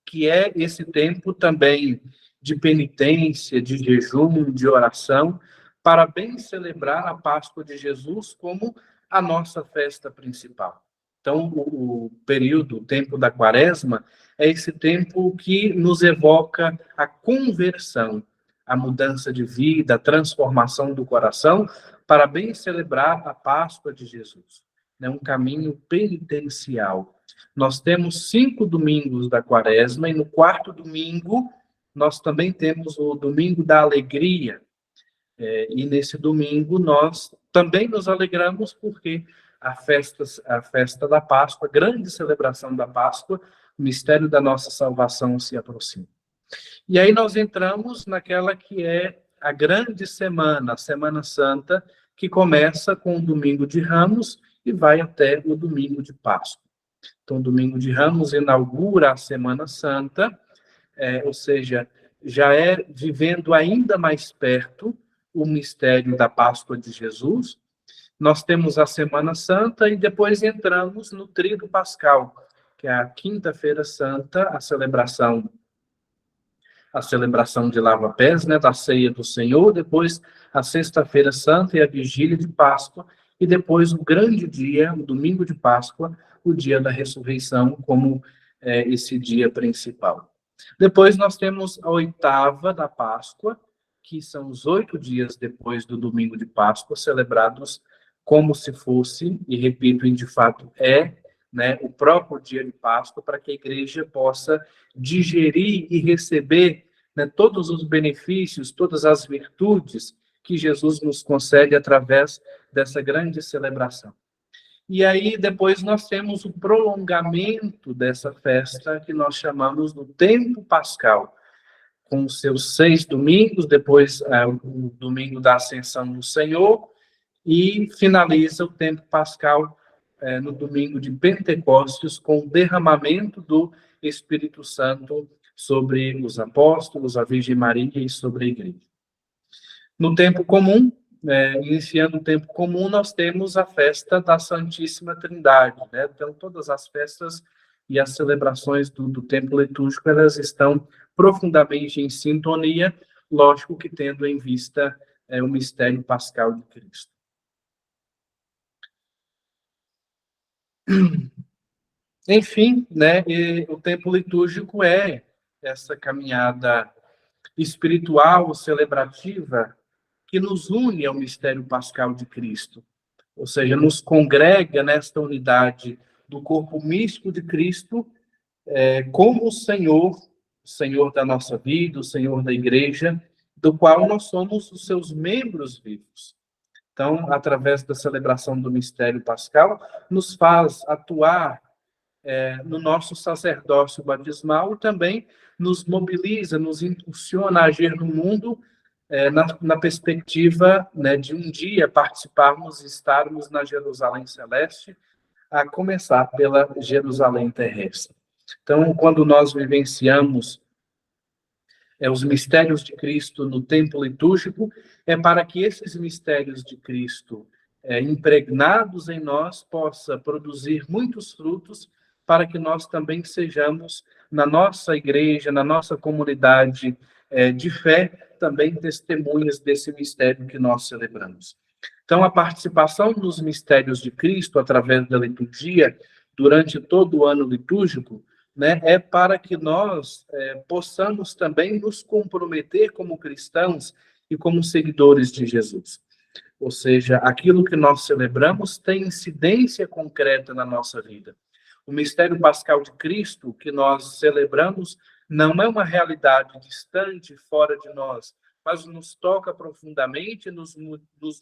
que é esse tempo também de penitência, de jejum, de oração, para bem celebrar a Páscoa de Jesus como a nossa festa principal. Então, o período, o tempo da Quaresma, é esse tempo que nos evoca a conversão, a mudança de vida, a transformação do coração, para bem celebrar a Páscoa de Jesus. É um caminho penitencial. Nós temos 5 domingos da Quaresma, e no 4º domingo, nós também temos o domingo da alegria. E nesse domingo, nós também nos alegramos, porque a festa da Páscoa, a grande celebração da Páscoa, o mistério da nossa salvação se aproxima. E aí nós entramos naquela que é a grande semana, a Semana Santa, que começa com o Domingo de Ramos e vai até o Domingo de Páscoa. Então, o Domingo de Ramos inaugura a Semana Santa, ou seja, já é vivendo ainda mais perto o mistério da Páscoa de Jesus. Nós temos a Semana Santa e depois entramos no Tríduo Pascal, que é a Quinta-feira Santa, a celebração de lava-pés, né, da ceia do Senhor, depois a Sexta-feira Santa e a Vigília de Páscoa, e depois o grande dia, o Domingo de Páscoa, o dia da ressurreição, como esse dia principal. Depois nós temos a oitava da Páscoa, que são os 8 dias depois do Domingo de Páscoa, celebrados como se fosse, e repito, de fato né, o próprio dia de Páscoa, para que a igreja possa digerir e receber, né, todos os benefícios, todas as virtudes que Jesus nos concede através dessa grande celebração. E aí, depois, nós temos o prolongamento dessa festa, que nós chamamos do Tempo Pascal, com os seus 6 domingos, depois o domingo da Ascensão do Senhor, e finaliza o Tempo Pascal no domingo de Pentecostes, com o derramamento do Espírito Santo sobre os apóstolos, a Virgem Maria e sobre a igreja. No tempo comum, iniciando o tempo comum, nós temos a festa da Santíssima Trindade, né? Então, todas as festas e as celebrações do tempo litúrgico, elas estão profundamente em sintonia, lógico que tendo em vista o mistério pascal de Cristo. Enfim, né, o tempo litúrgico é essa caminhada espiritual, celebrativa, que nos une ao mistério pascal de Cristo. Ou seja, nos congrega nesta unidade do corpo místico de Cristo, como o Senhor da nossa vida, o Senhor da igreja, do qual nós somos os seus membros vivos. Então, através da celebração do mistério pascal, nos faz atuar no nosso sacerdócio batismal e também nos mobiliza, nos impulsiona a agir no mundo na perspectiva, né, de um dia participarmos e estarmos na Jerusalém Celeste, a começar pela Jerusalém Terrestre. Então, quando nós vivenciamos os mistérios de Cristo no tempo litúrgico, é para que esses mistérios de Cristo, impregnados em nós, possa produzir muitos frutos, para que nós também sejamos, na nossa igreja, na nossa comunidade de fé, também testemunhas desse mistério que nós celebramos. Então, a participação nos mistérios de Cristo, através da liturgia, durante todo o ano litúrgico, né, é para que nós possamos também nos comprometer como cristãos e como seguidores de Jesus. Ou seja, aquilo que nós celebramos tem incidência concreta na nossa vida. O mistério pascal de Cristo que nós celebramos não é uma realidade distante, fora de nós, mas nos toca profundamente, nos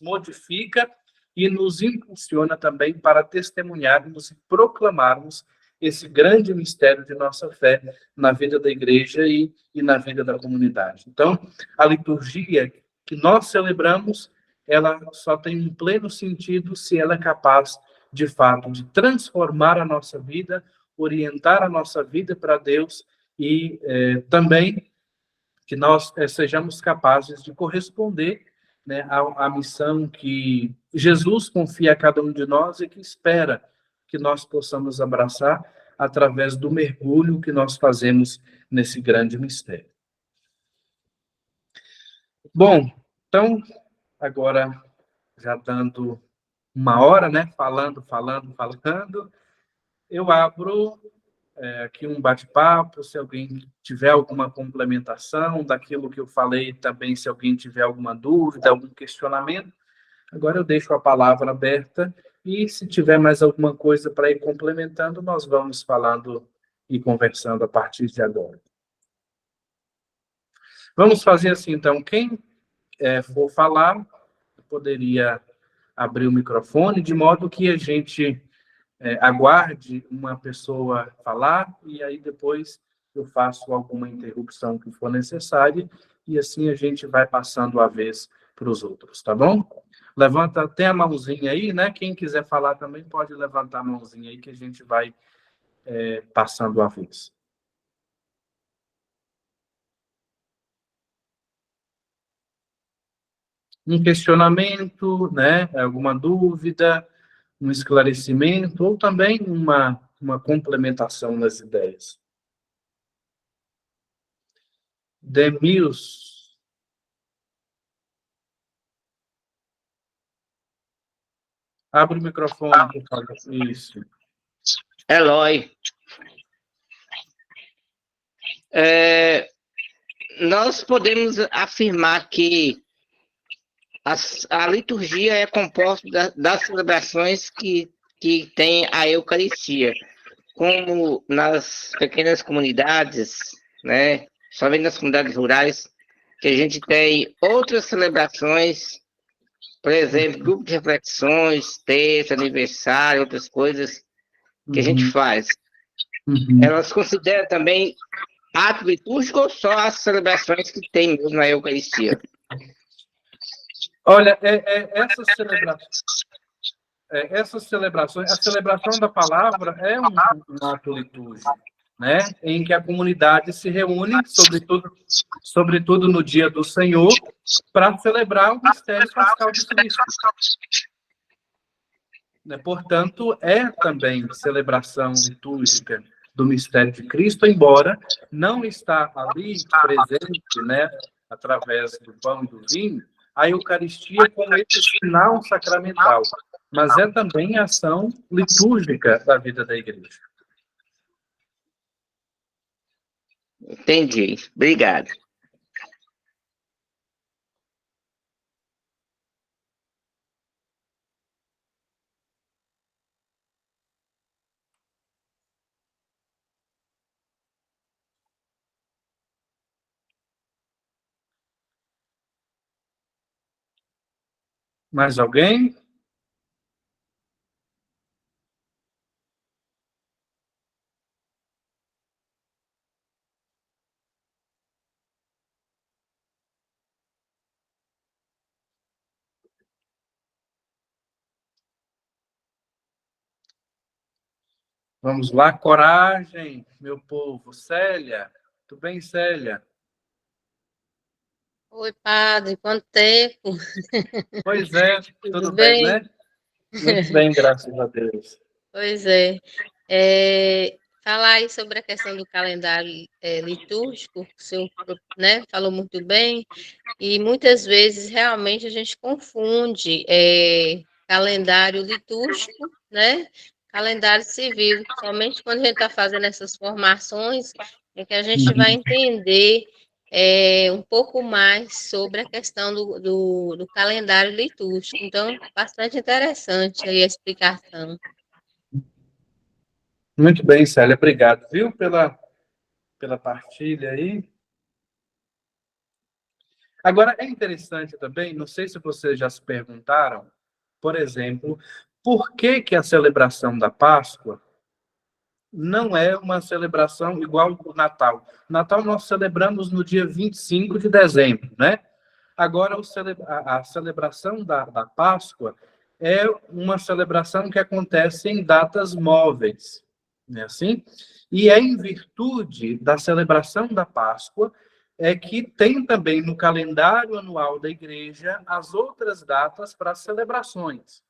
modifica e nos impulsiona também para testemunharmos e proclamarmos esse grande mistério de nossa fé na vida da igreja e na vida da comunidade. Então, a liturgia que nós celebramos, ela só tem um pleno sentido se ela é capaz, de fato, de transformar a nossa vida, orientar a nossa vida para Deus e também que nós sejamos capazes de corresponder, né, à missão que Jesus confia a cada um de nós e que espera que nós possamos abraçar através do mergulho que nós fazemos nesse grande mistério. Bom, então, agora, já dando uma hora, né, falando, eu abro aqui um bate-papo, se alguém tiver alguma complementação daquilo que eu falei, também se alguém tiver alguma dúvida, algum questionamento. Agora eu deixo a palavra aberta e se tiver mais alguma coisa para ir complementando, nós vamos falando e conversando a partir de agora. Vamos fazer assim, então, quem for falar, poderia abrir o microfone, de modo que a gente aguarde uma pessoa falar e aí depois eu faço alguma interrupção que for necessária e assim a gente vai passando a vez para os outros, tá bom? Levanta até a mãozinha aí, né? Quem quiser falar também pode levantar a mãozinha aí que a gente vai passando a vez. Um questionamento, né? Alguma dúvida, um esclarecimento ou também uma complementação nas ideias. Demils. Abre o microfone, por favor. Isso. Eloy. Nós podemos afirmar que a liturgia é composta das celebrações que tem a Eucaristia, como nas pequenas comunidades, né? Somente nas comunidades rurais, que a gente tem outras celebrações, por exemplo, grupo de reflexões, terça, aniversário, outras coisas que a gente faz. Elas consideram também ato litúrgico ou só as celebrações que tem mesmo na Eucaristia? Olha, essas celebrações, a celebração da palavra é um ato litúrgico, né? Em que a comunidade se reúne, sobretudo no dia do Senhor, para celebrar o mistério pascal de Cristo. Portanto, é também celebração litúrgica do mistério de Cristo, embora não está ali presente, né, através do pão e do vinho, a Eucaristia como esse sinal sacramental, mas é também a ação litúrgica da vida da igreja. Entendi. Obrigado. Mais alguém? Vamos lá, coragem, meu povo. Célia, tudo bem, Célia? Oi, padre, quanto tempo? Pois é, tudo bem, bem? né? Muito bem, graças a Deus. Pois é. Falar aí sobre a questão do calendário litúrgico, o senhor, né, falou muito bem, e muitas vezes realmente a gente confunde calendário litúrgico, né, calendário civil. Somente quando a gente está fazendo essas formações é que a gente vai entender um pouco mais sobre a questão do calendário litúrgico. Então, bastante interessante aí a explicação. Muito bem, Célia, obrigado, viu, pela partilha aí. Agora, é interessante também, não sei se vocês já se perguntaram, por exemplo, por que a celebração da Páscoa não é uma celebração igual o Natal. O Natal nós celebramos no dia 25 de dezembro, né? Agora, a celebração da Páscoa é uma celebração que acontece em datas móveis, não é assim? E é em virtude da celebração da Páscoa é que tem também no calendário anual da igreja as outras datas para as celebrações.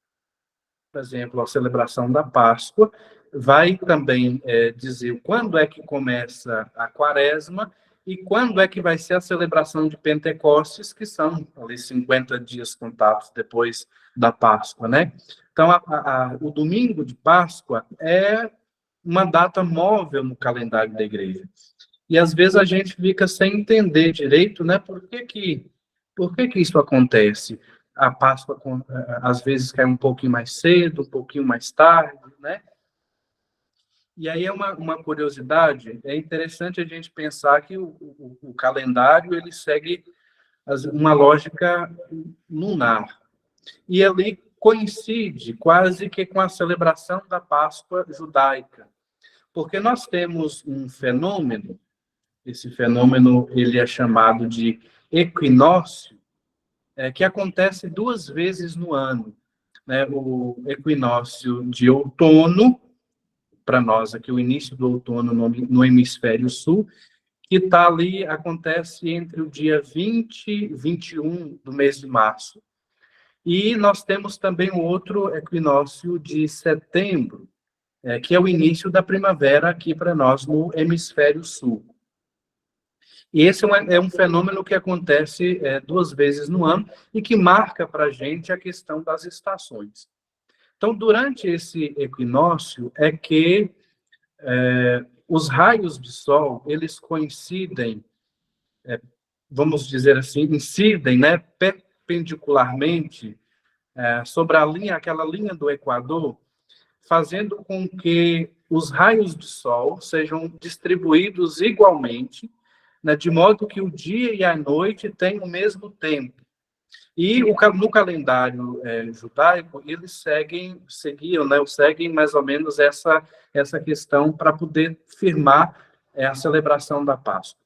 Por exemplo, a celebração da Páscoa vai também dizer quando é que começa a Quaresma e quando é que vai ser a celebração de Pentecostes, que são ali 50 dias contados depois da Páscoa, né? Então, o domingo de Páscoa é uma data móvel no calendário da igreja. E às vezes a gente fica sem entender direito, né? Por que isso acontece? A Páscoa, às vezes, cai um pouquinho mais cedo, um pouquinho mais tarde, né? E aí é uma curiosidade, é interessante a gente pensar que o calendário, ele segue uma lógica lunar. E ali coincide quase que com a celebração da Páscoa judaica. Porque nós temos um fenômeno, esse fenômeno ele é chamado de equinócio, que acontece 2 vezes no ano, né? O equinócio de outono, para nós aqui, o início do outono no hemisfério sul, que está ali, acontece entre o dia 20 e 21 do mês de março. E nós temos também um outro equinócio de setembro, que é o início da primavera aqui para nós no hemisfério sul. E esse é um fenômeno que acontece 2 vezes no ano e que marca para a gente a questão das estações. Então, durante esse equinócio é que os raios de sol, eles coincidem, vamos dizer assim, incidem, né, perpendicularmente sobre aquela linha do Equador, fazendo com que os raios de sol sejam distribuídos igualmente, né, de modo que o dia e a noite têm o mesmo tempo. E no calendário judaico, eles seguem mais ou menos essa questão para poder firmar a celebração da Páscoa.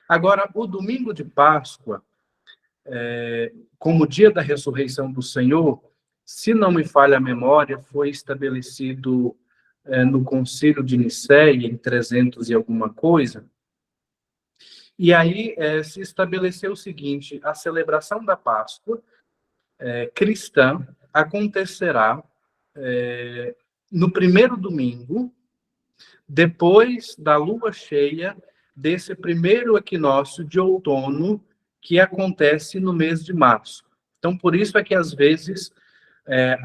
Agora, o domingo de Páscoa, como dia da ressurreição do Senhor, se não me falha a memória, foi estabelecido no Concílio de Nicéia, em 300 e alguma coisa. E aí se estabeleceu o seguinte: a celebração da Páscoa cristã acontecerá no primeiro domingo, depois da lua cheia desse primeiro equinócio de outono que acontece no mês de março. Então, por isso é que, às vezes,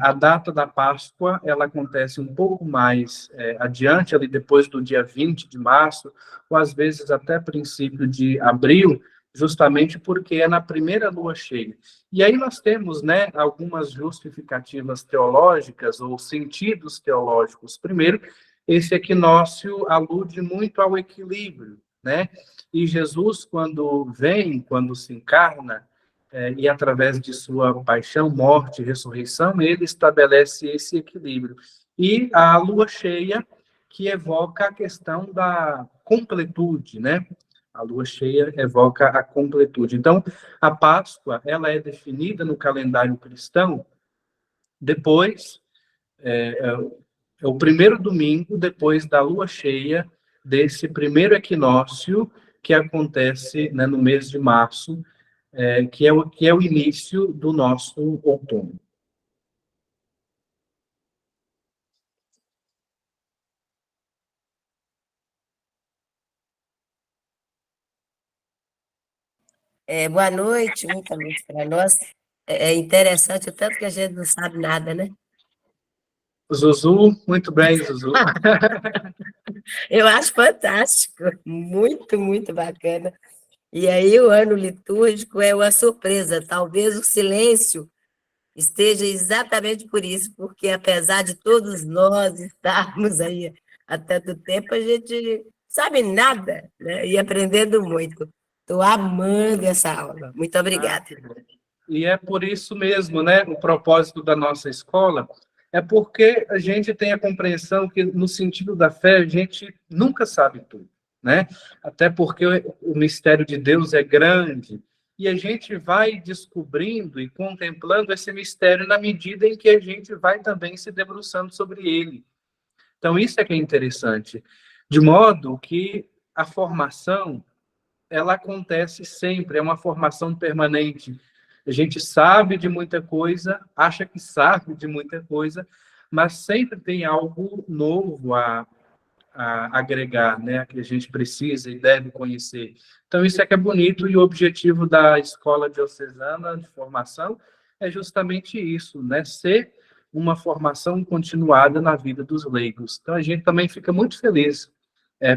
a data da Páscoa ela acontece um pouco mais adiante, ali depois do dia 20 de março, ou às vezes até princípio de abril, justamente porque é na primeira lua cheia. E aí nós temos, né, algumas justificativas teológicas ou sentidos teológicos. Primeiro, esse equinócio alude muito ao equilíbrio, né? E Jesus, quando se encarna, e através de sua paixão, morte e ressurreição, ele estabelece esse equilíbrio. E a lua cheia, que evoca a questão da completude, né? A lua cheia evoca a completude. Então, a Páscoa, ela é definida no calendário cristão depois, o primeiro domingo depois da lua cheia desse primeiro equinócio que acontece, né, no mês de março, que é o início do nosso outono. Boa noite, muita luz para nós. É interessante o tanto que a gente não sabe nada, né? Zuzu, muito bem, Zuzu. Eu acho fantástico, muito, muito bacana. E aí o ano litúrgico é uma surpresa, talvez o silêncio esteja exatamente por isso, porque apesar de todos nós estarmos aí há tanto tempo, a gente sabe nada, né? E aprendendo muito. Estou amando essa aula. Muito obrigada. E é por isso mesmo, né? O propósito da nossa escola é porque a gente tem a compreensão que, no sentido da fé, a gente nunca sabe tudo, né? Até porque o mistério de Deus é grande, e a gente vai descobrindo e contemplando esse mistério na medida em que a gente vai também se debruçando sobre ele. Então, isso é que é interessante. De modo que a formação, ela acontece sempre, é uma formação permanente. A gente sabe de muita coisa, acha que sabe de muita coisa, mas sempre tem algo novo a agregar, né, que a gente precisa e deve conhecer. Então, isso é que é bonito, e o objetivo da Escola Diocesana de Formação é justamente isso, né, ser uma formação continuada na vida dos leigos. Então, a gente também fica muito feliz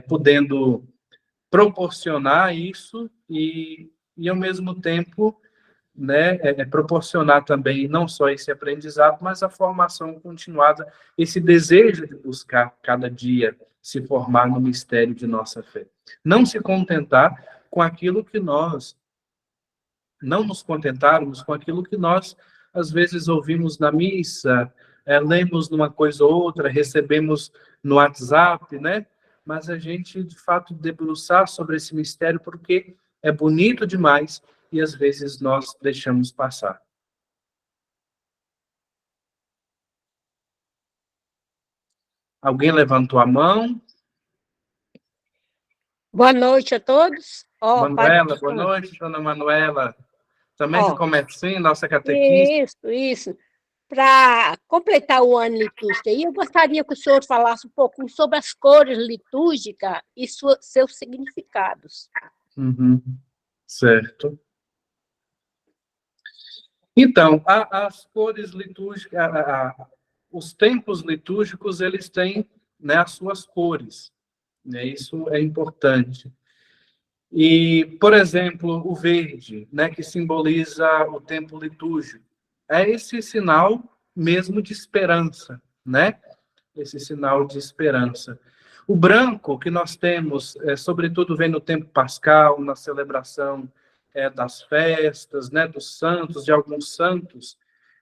podendo proporcionar isso e ao mesmo tempo, né, proporcionar também não só esse aprendizado, mas a formação continuada, esse desejo de buscar cada dia se formar no mistério de nossa fé. Não se contentar com aquilo que nós, não nos contentarmos com aquilo que nós, às vezes, ouvimos na missa, lemos numa coisa ou outra, recebemos no WhatsApp, né? Mas a gente, de fato, debruçar sobre esse mistério, porque é bonito demais e, às vezes, nós deixamos passar. Alguém levantou a mão? Boa noite a todos. Manuela, boa noite, dona Manuela. Também de Comercinho, nossa catequista. Isso. Para completar o ano litúrgico, eu gostaria que o senhor falasse um pouquinho sobre as cores litúrgicas e seus significados. Certo. Então, as cores litúrgicas, os tempos litúrgicos, eles têm, né, as suas cores. Né, isso é importante. E, por exemplo, o verde, né, que simboliza o tempo litúrgico, é esse sinal mesmo de esperança, né? Esse sinal de esperança. O branco que nós temos, sobretudo vem no tempo pascal, na celebração das festas, né, dos santos, de alguns santos,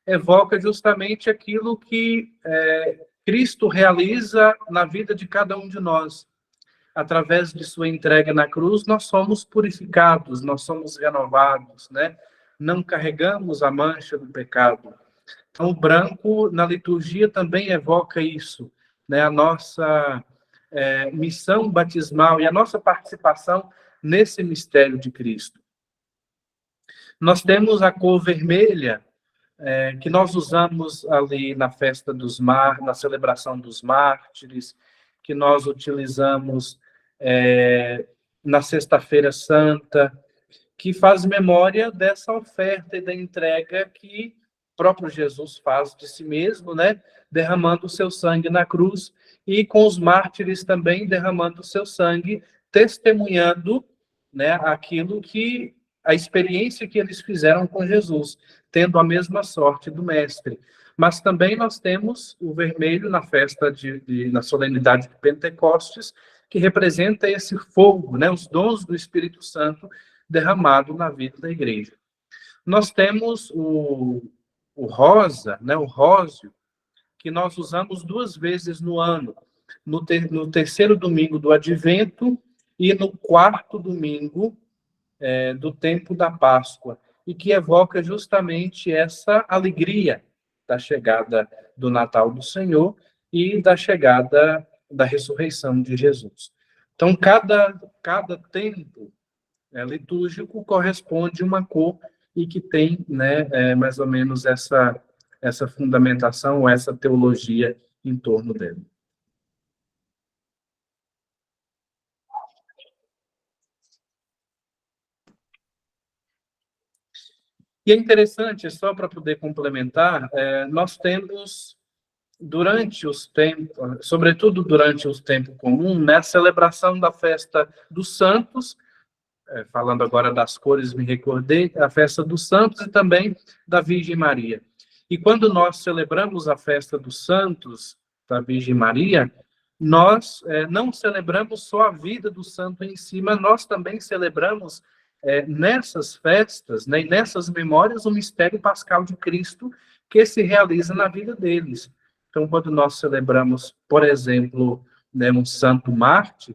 evoca justamente aquilo que Cristo realiza na vida de cada um de nós. Através de sua entrega na cruz, nós somos purificados, nós somos renovados, né? Não carregamos a mancha do pecado. Então, o branco, na liturgia, também evoca isso, né? A nossa missão batismal e a nossa participação nesse mistério de Cristo. Nós temos a cor vermelha, que nós usamos ali na festa dos na celebração dos mártires, que nós utilizamos na Sexta-feira Santa, que faz memória dessa oferta e da entrega que o próprio Jesus faz de si mesmo, né? Derramando o seu sangue na cruz, e com os mártires também derramando o seu sangue, testemunhando, né, aquilo que a experiência que eles fizeram com Jesus, tendo a mesma sorte do Mestre. Mas também nós temos o vermelho na festa na solenidade de Pentecostes, que representa esse fogo, né, os dons do Espírito Santo derramado na vida da igreja. Nós temos o rosa, né, o róseo, que nós usamos 2 vezes no ano, no terceiro domingo do Advento e no 4º domingo do tempo da Páscoa, e que evoca justamente essa alegria da chegada do Natal do Senhor e da chegada da ressurreição de Jesus. Então, cada tempo litúrgico corresponde uma cor e que tem, né, mais ou menos essa fundamentação, essa teologia em torno dele. E é interessante, só para poder complementar, nós temos, durante os tempos, sobretudo durante os tempos comuns, né, a celebração da festa dos santos, falando agora das cores, me recordei, a festa dos santos e também da Virgem Maria. E quando nós celebramos a festa dos santos, da Virgem Maria, nós não celebramos só a vida do santo em si, mas nós também celebramos nessas festas, né, e nessas memórias, o mistério pascal de Cristo que se realiza na vida deles. Então, quando nós celebramos, por exemplo, né, um santo mártir,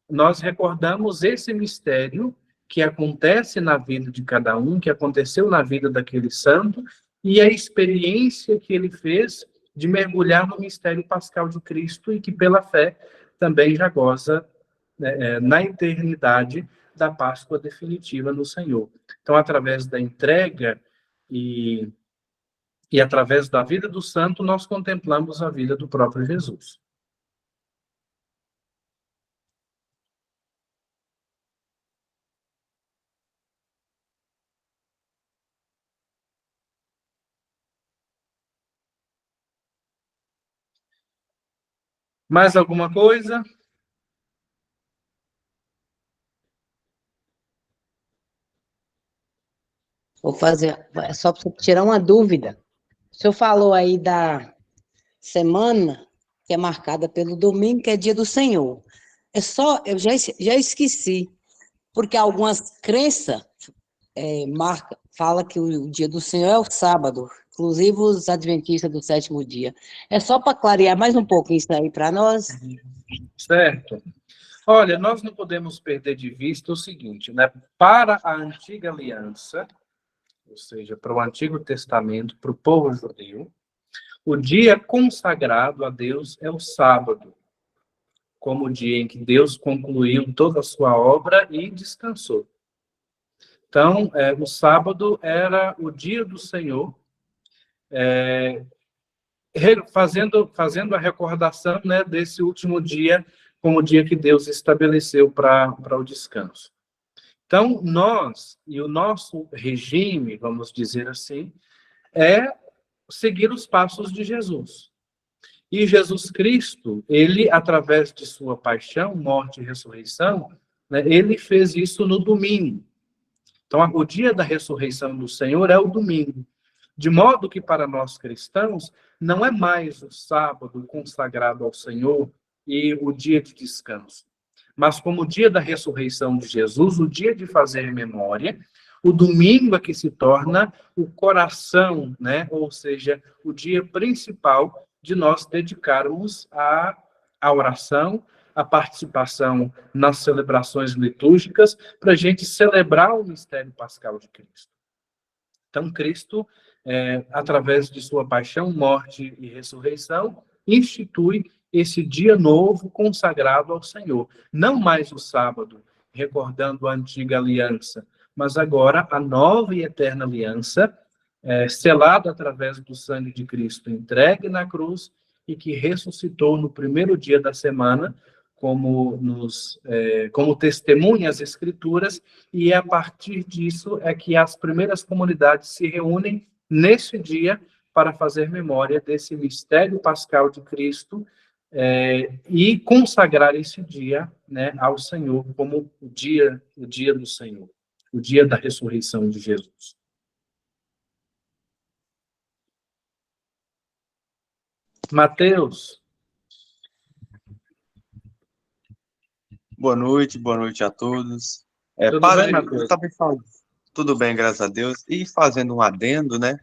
nós recordamos esse mistério que acontece na vida de cada um, que aconteceu na vida daquele santo, e a experiência que ele fez de mergulhar no mistério pascal de Cristo e que, pela fé, também já goza, né, na eternidade da Páscoa definitiva no Senhor. Então, através da entrega e através da vida do santo, nós contemplamos a vida do próprio Jesus. Mais alguma coisa? Vou fazer, só para tirar uma dúvida. O senhor falou aí da semana que é marcada pelo domingo, que é dia do Senhor. É só, eu já esqueci, porque algumas crenças fala que o dia do Senhor é o sábado, inclusive os adventistas do sétimo dia. É só para clarear mais um pouquinho isso aí para nós. Certo. Olha, nós não podemos perder de vista o seguinte, né? Para a antiga aliança, ou seja, para o Antigo Testamento, para o povo judeu, o dia consagrado a Deus é o sábado, como o dia em que Deus concluiu toda a sua obra e descansou. Então, o sábado era o dia do Senhor, fazendo a recordação, né, desse último dia como o dia que Deus estabeleceu para o descanso. Então, nós, e o nosso regime, vamos dizer assim, é seguir os passos de Jesus. E Jesus Cristo, ele, através de sua paixão, morte e ressurreição, né, ele fez isso no domingo. Então, o dia da ressurreição do Senhor é o domingo. De modo que, para nós cristãos, não é mais o sábado consagrado ao Senhor e o dia de descanso. Mas como o dia da ressurreição de Jesus, o dia de fazer memória, o domingo é que se torna o coração, né? Ou seja, o dia principal de nós dedicarmos à oração, à participação nas celebrações litúrgicas, para a gente celebrar o mistério pascal de Cristo. Então, Cristo, através de sua paixão, morte e ressurreição, institui esse dia novo consagrado ao Senhor. Não mais o sábado, recordando a antiga aliança, mas agora a nova e eterna aliança, selada através do sangue de Cristo, entregue na cruz e que ressuscitou no primeiro dia da semana, como testemunha as Escrituras, e a partir disso é que as primeiras comunidades se reúnem nesse dia para fazer memória desse mistério pascal de Cristo, e consagrar esse dia, né, ao Senhor como o dia do Senhor, o dia da ressurreição de Jesus. Mateus. Boa noite a todos. Tudo Padre, bem, Mateus? Tudo bem, graças a Deus. E fazendo um adendo, né?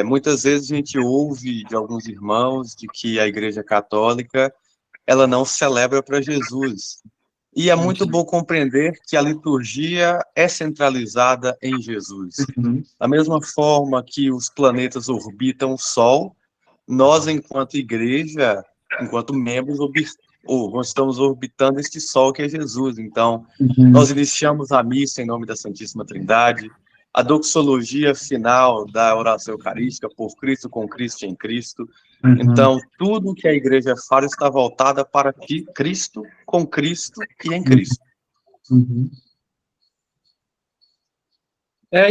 Muitas vezes a gente ouve de alguns irmãos de que a Igreja Católica ela não celebra para Jesus. E é muito bom compreender que a liturgia é centralizada em Jesus. Da mesma forma que os planetas orbitam o Sol, nós, enquanto igreja, enquanto membros, nós estamos orbitando este Sol que é Jesus. Então, nós iniciamos a missa em nome da Santíssima Trindade, a doxologia final da oração eucarística, por Cristo, com Cristo e em Cristo. Então, tudo que a igreja fala está voltada para Cristo, com Cristo e em Cristo.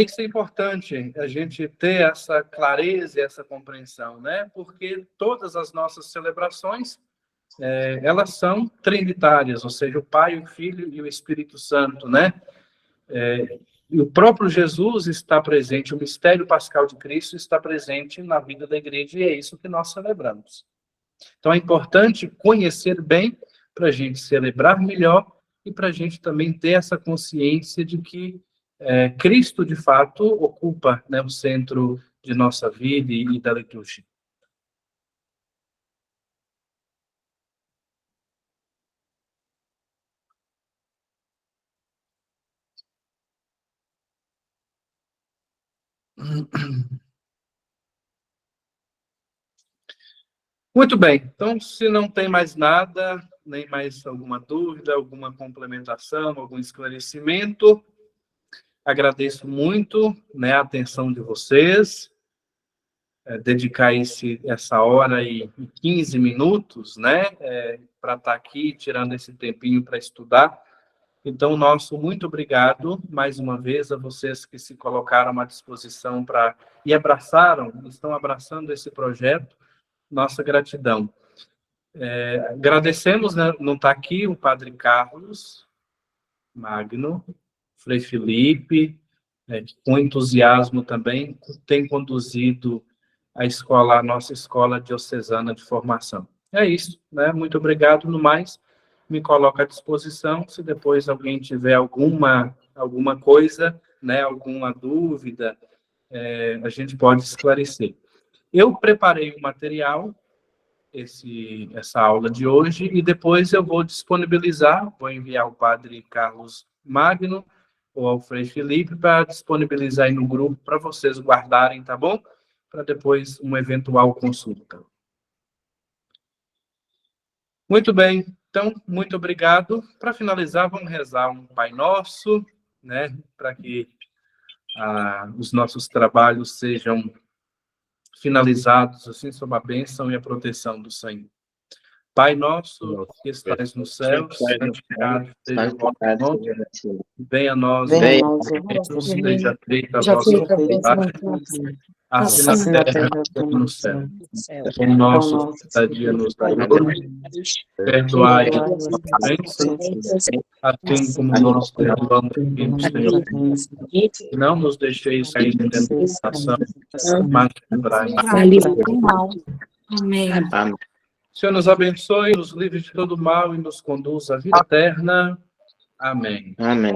Isso é importante, a gente ter essa clareza e essa compreensão, né? Porque todas as nossas celebrações, elas são trinitárias, ou seja, o Pai, o Filho e o Espírito Santo, né? E o próprio Jesus está presente, o mistério pascal de Cristo está presente na vida da igreja, e é isso que nós celebramos. Então, é importante conhecer bem para a gente celebrar melhor e para a gente também ter essa consciência de que Cristo, de fato, ocupa, né, o centro de nossa vida e da liturgia. Muito bem, então, se não tem mais nada, nem mais alguma dúvida, alguma complementação, algum esclarecimento, agradeço muito, né, a atenção de vocês, dedicar essa hora e 15 minutos, né, para estar aqui, tirando esse tempinho para estudar. Então, nosso muito obrigado, mais uma vez, a vocês que se colocaram à disposição e estão abraçando esse projeto, nossa gratidão. Agradecemos, né, não está aqui, o Padre Carlos Magno, Frei Felipe, que com entusiasmo também tem conduzido a nossa escola diocesana de formação. É isso, né? Muito obrigado. No mais, me coloco à disposição, se depois alguém tiver alguma coisa, né, alguma dúvida, a gente pode esclarecer. Eu preparei o material, essa aula de hoje, e depois eu vou disponibilizar, vou enviar ao Padre Carlos Magno ou ao Frei Felipe para disponibilizar aí no grupo para vocês guardarem, tá bom? Para depois uma eventual consulta. Muito bem, então, muito obrigado. Para finalizar, vamos rezar um Pai Nosso, né, para que os nossos trabalhos sejam finalizados assim sob a bênção e a proteção do Senhor. Pai nosso, que estás no céu, santificado seja o vosso nome, venha a nós o reino, seja feita a vossa vontade, assim na terra como no céu. O nosso cada dia nos dai hoje, perdoai as nossas ofensas, assim como nós perdoamos quem nos tem ofendido. Não nos deixeis cair em tentação, mas livrai-nos. Amém. O Senhor nos abençoe, nos livre de todo mal e nos conduz à vida eterna. Amém. Amém.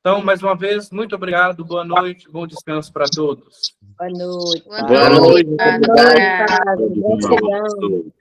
Então, mais uma vez, muito obrigado, boa noite, bom descanso para todos. Boa noite. Boa noite. Boa noite.